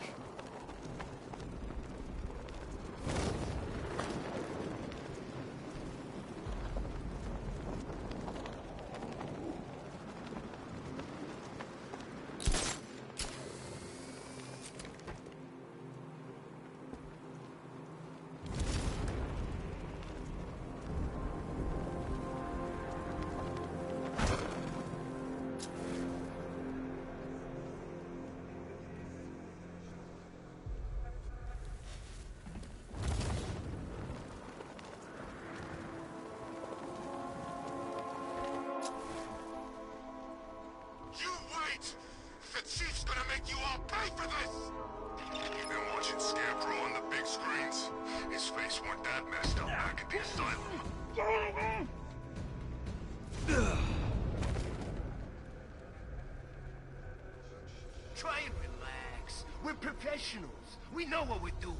Try and relax. We're professionals. We know what we're doing.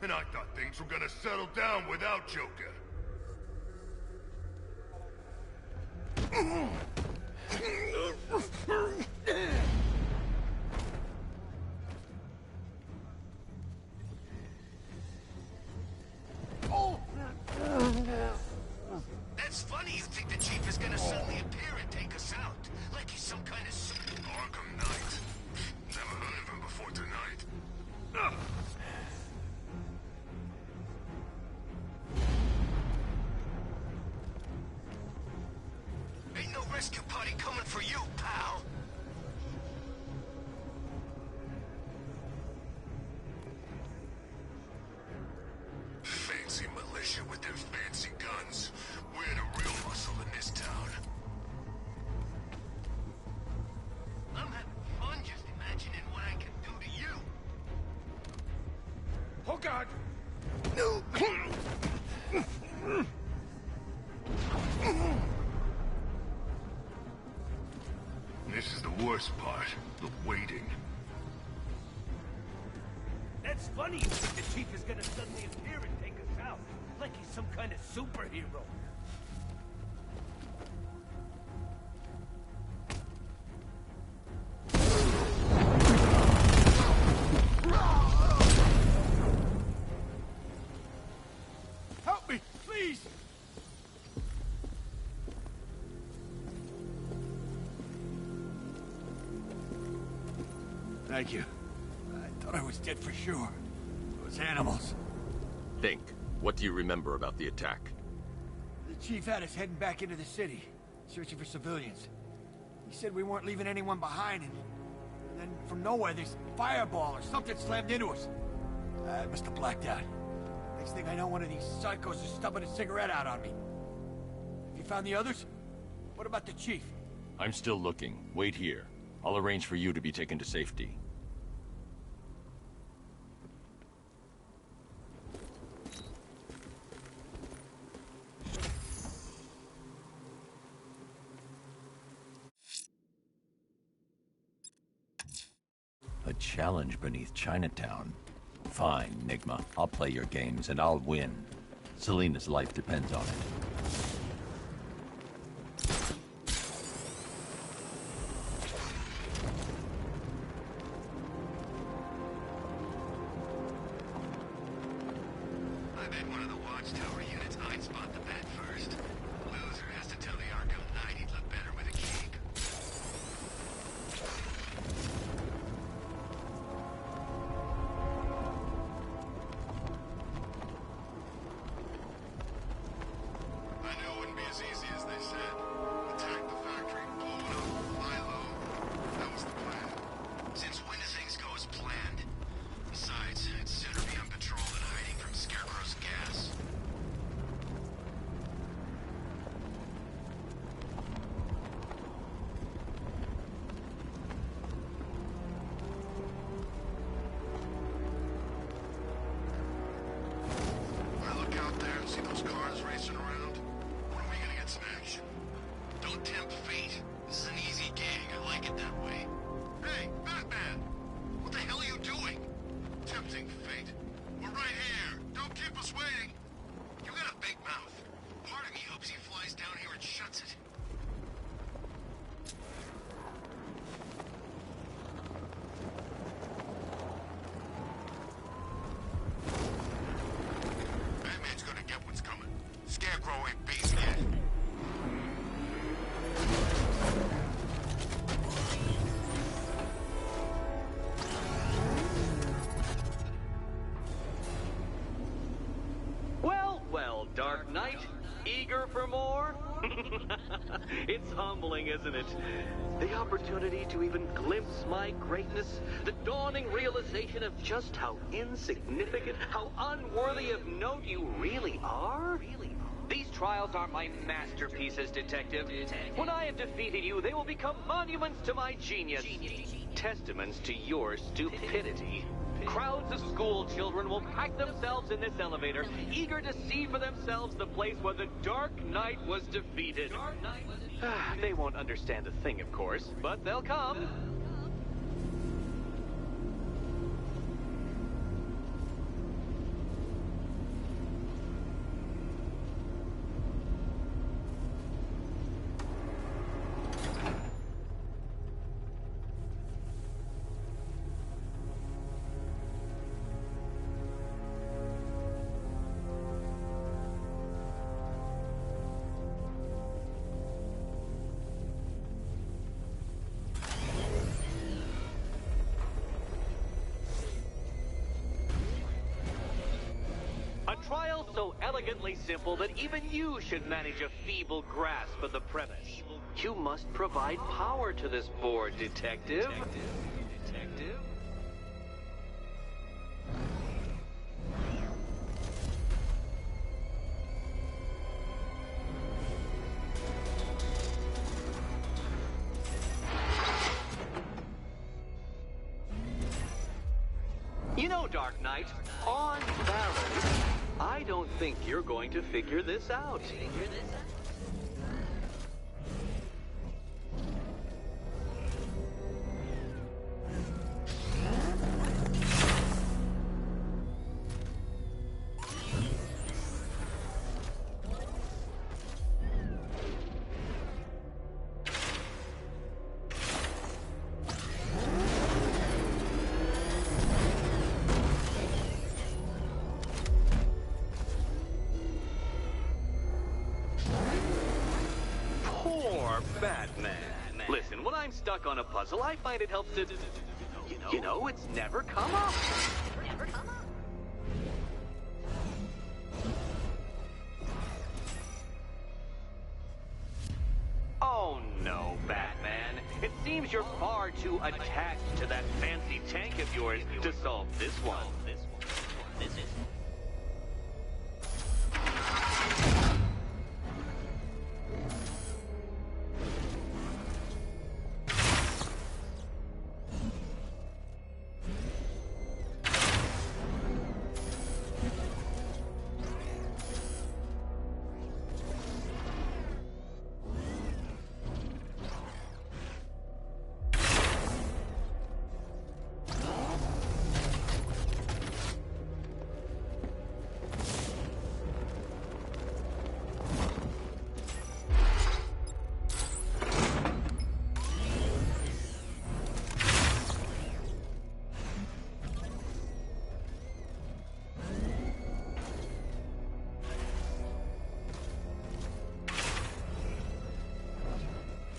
And I thought things were gonna settle down without Joker. That's funny you think the Chief is gonna suddenly appear and take us out. Like he's some kind of... Arkham Knight. Never heard of him before tonight. Rescue party coming for you, pal. Fancy militia with their fancy guns. We're the real muscle in this town. I'm having fun just imagining what I can do to you. Oh, God! No! This is the worst part, the waiting. That's funny. The chief is gonna suddenly appear and take us out, like he's some kind of superhero. Help me, please! Thank you. I thought I was dead for sure. Those animals. Think. What do you remember about the attack? The chief had us heading back into the city, searching for civilians. He said we weren't leaving anyone behind, and then from nowhere, this fireball or something slammed into us. I must have blacked out. Next thing I know, one of these psychos is stubbing a cigarette out on me. Have you found the others? What about the chief? I'm still looking. Wait here. I'll arrange for you to be taken to safety. A challenge beneath Chinatown. Fine, Nigma. I'll play your games, and I'll win. Selena's life depends on it. I bet one of the watchtower units I'd spot the bat first. Loser has to tell the Arkham Knight he'd look better with a cape. I knew it wouldn't be as easy as they said. Attack the factory, blow it up, fly low. That was the plan. Since when do things go as planned? Besides, I'd sooner be on patrol than hiding from Scarecrow's gas. I look out there and see those cars racing around. When are we gonna get some action? Don't tempt fate. This is an easy gig. I like it that way. Hey, Batman! What the hell are you doing? Tempting fate. We're right here. Don't keep us waiting. You got a big mouth. Part of me hopes he flies down here and shuts it. Batman's gonna get what's coming. Scarecrow ain't beat yet. Well, well, Dark Knight, eager for more? It's humbling, isn't it? The opportunity to even glimpse my greatness, the dawning realization of just how insignificant, how unworthy of note you really are? These trials are my masterpieces, Detective. When I have defeated you, they will become monuments to my genius. Testaments to your stupidity. Crowds of school children will pack themselves in this elevator, eager to see for themselves the place where the Dark Knight was defeated. They won't understand a thing, of course, but they'll come. trial so elegantly simple that even you should manage a feeble grasp of the premise. You must provide power to this board, Detective. Detective? You know, Dark Knight, on balance, I don't think you're going to figure this out. Batman. Listen, when I'm stuck on a puzzle, I find it helps to... You know, it's never come up. Never come up. Oh no, Batman. It seems you're far too attached to that fancy tank of yours to solve this one. This is...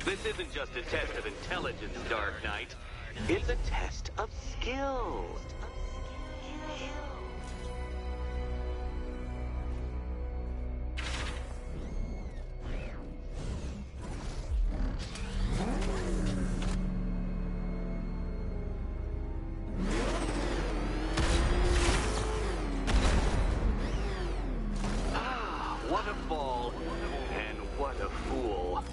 This isn't just a test of intelligence, Dark Knight. It's a test of skill. Ah, what a fall, and what a fool.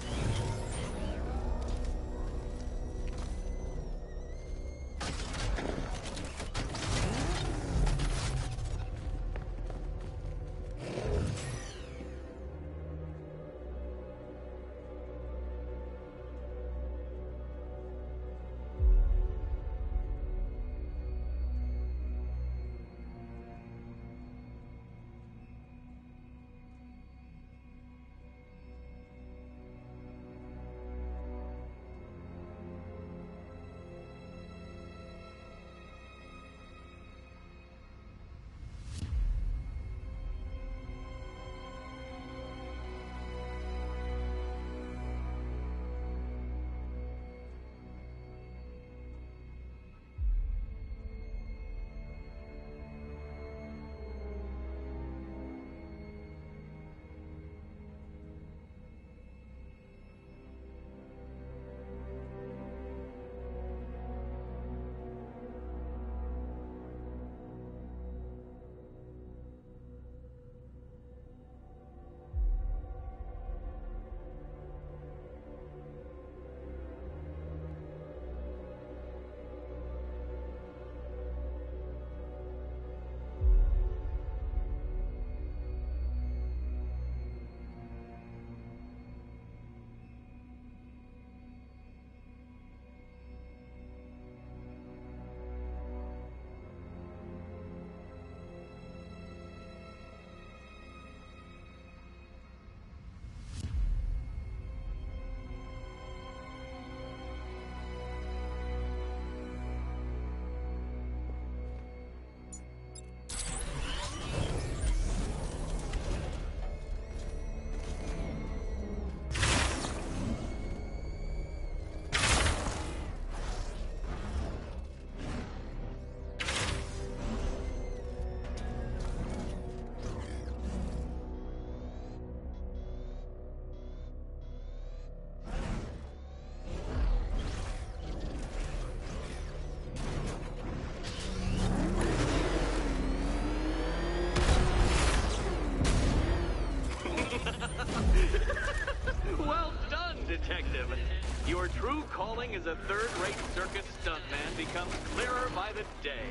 your true calling as a third-rate circus stuntman becomes clearer by the day.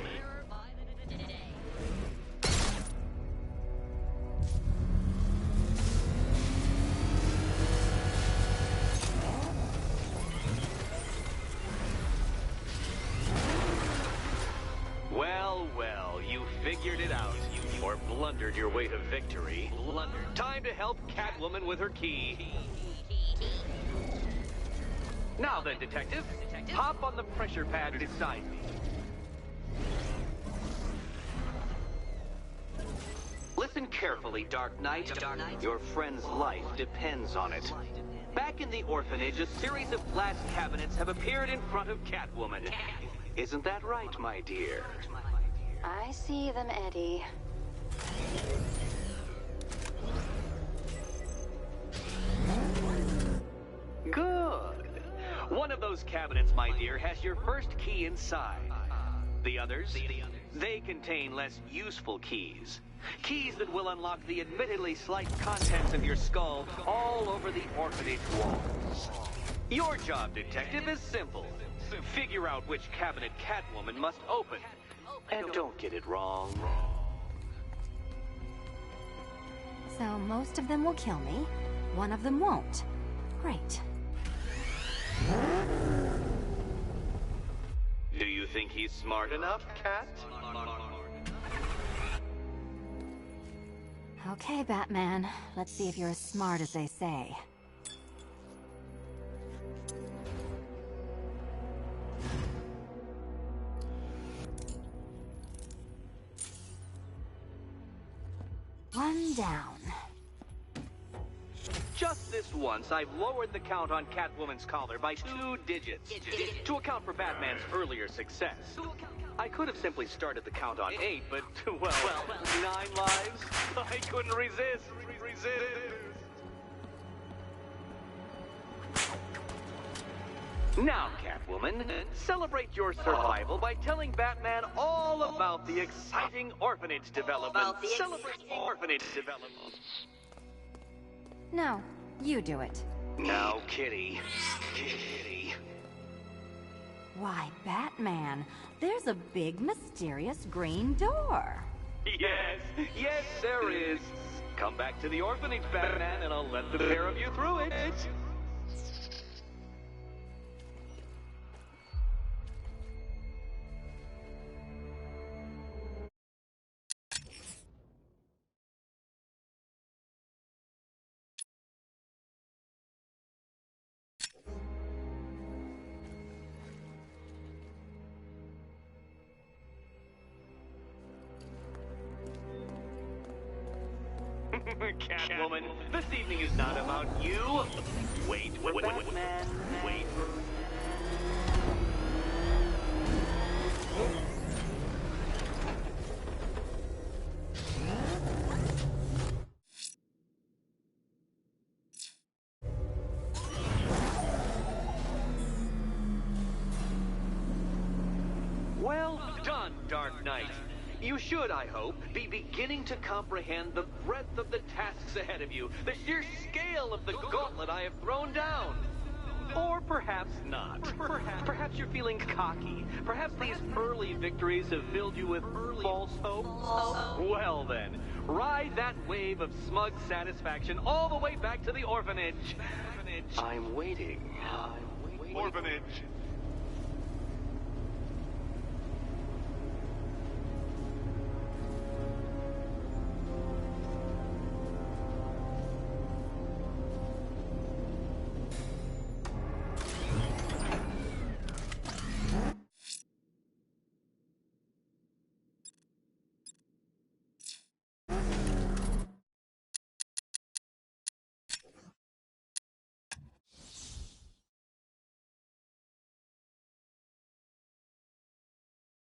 Well, well, you figured it out. Or blundered your way to victory. Blundered. Time to help Catwoman with her key. Now then, Detective, hop on the pressure pad beside me. Listen carefully, Dark Knight. Your friend's life depends on it. Back in the orphanage, a series of glass cabinets have appeared in front of Catwoman. Isn't that right, my dear? I see them, Eddie. Good. One of those cabinets, my dear, has your first key inside. The others, they contain less useful keys. Keys that will unlock the admittedly slight contents of your skull all over the orphanage walls. Your job, Detective, is simple. Figure out which cabinet Catwoman must open. And don't get it wrong. So most of them will kill me. One of them won't. Great. Do you think he's smart enough, Cat? Okay, Batman. Let's see if you're as smart as they say. One down. Just this once, I've lowered the count on Catwoman's collar by 2 digits to account for Batman's earlier success. I could have simply started the count on 8, but, well, 9 lives? I couldn't resist. Now, Catwoman, celebrate your survival by telling Batman all about the exciting orphanage development. Celebrate orphanage development. No, you do it. Now, Kitty. Kitty. Why, Batman, there's a big, mysterious green door. Yes, there is. Come back to the orphanage, Batman, and I'll let the pair of you through it. Catwoman, this evening is not about you. Wait, Batman, wait. Well done, Dark Knight. You should, I hope, be beginning to comprehend the breadth of the tasks ahead of you, the sheer scale of the gauntlet I have thrown down. Or perhaps not. Perhaps you're feeling cocky. Perhaps these early victories have filled you with false hope. Well then, ride that wave of smug satisfaction all the way back to the orphanage. I'm waiting. Orphanage.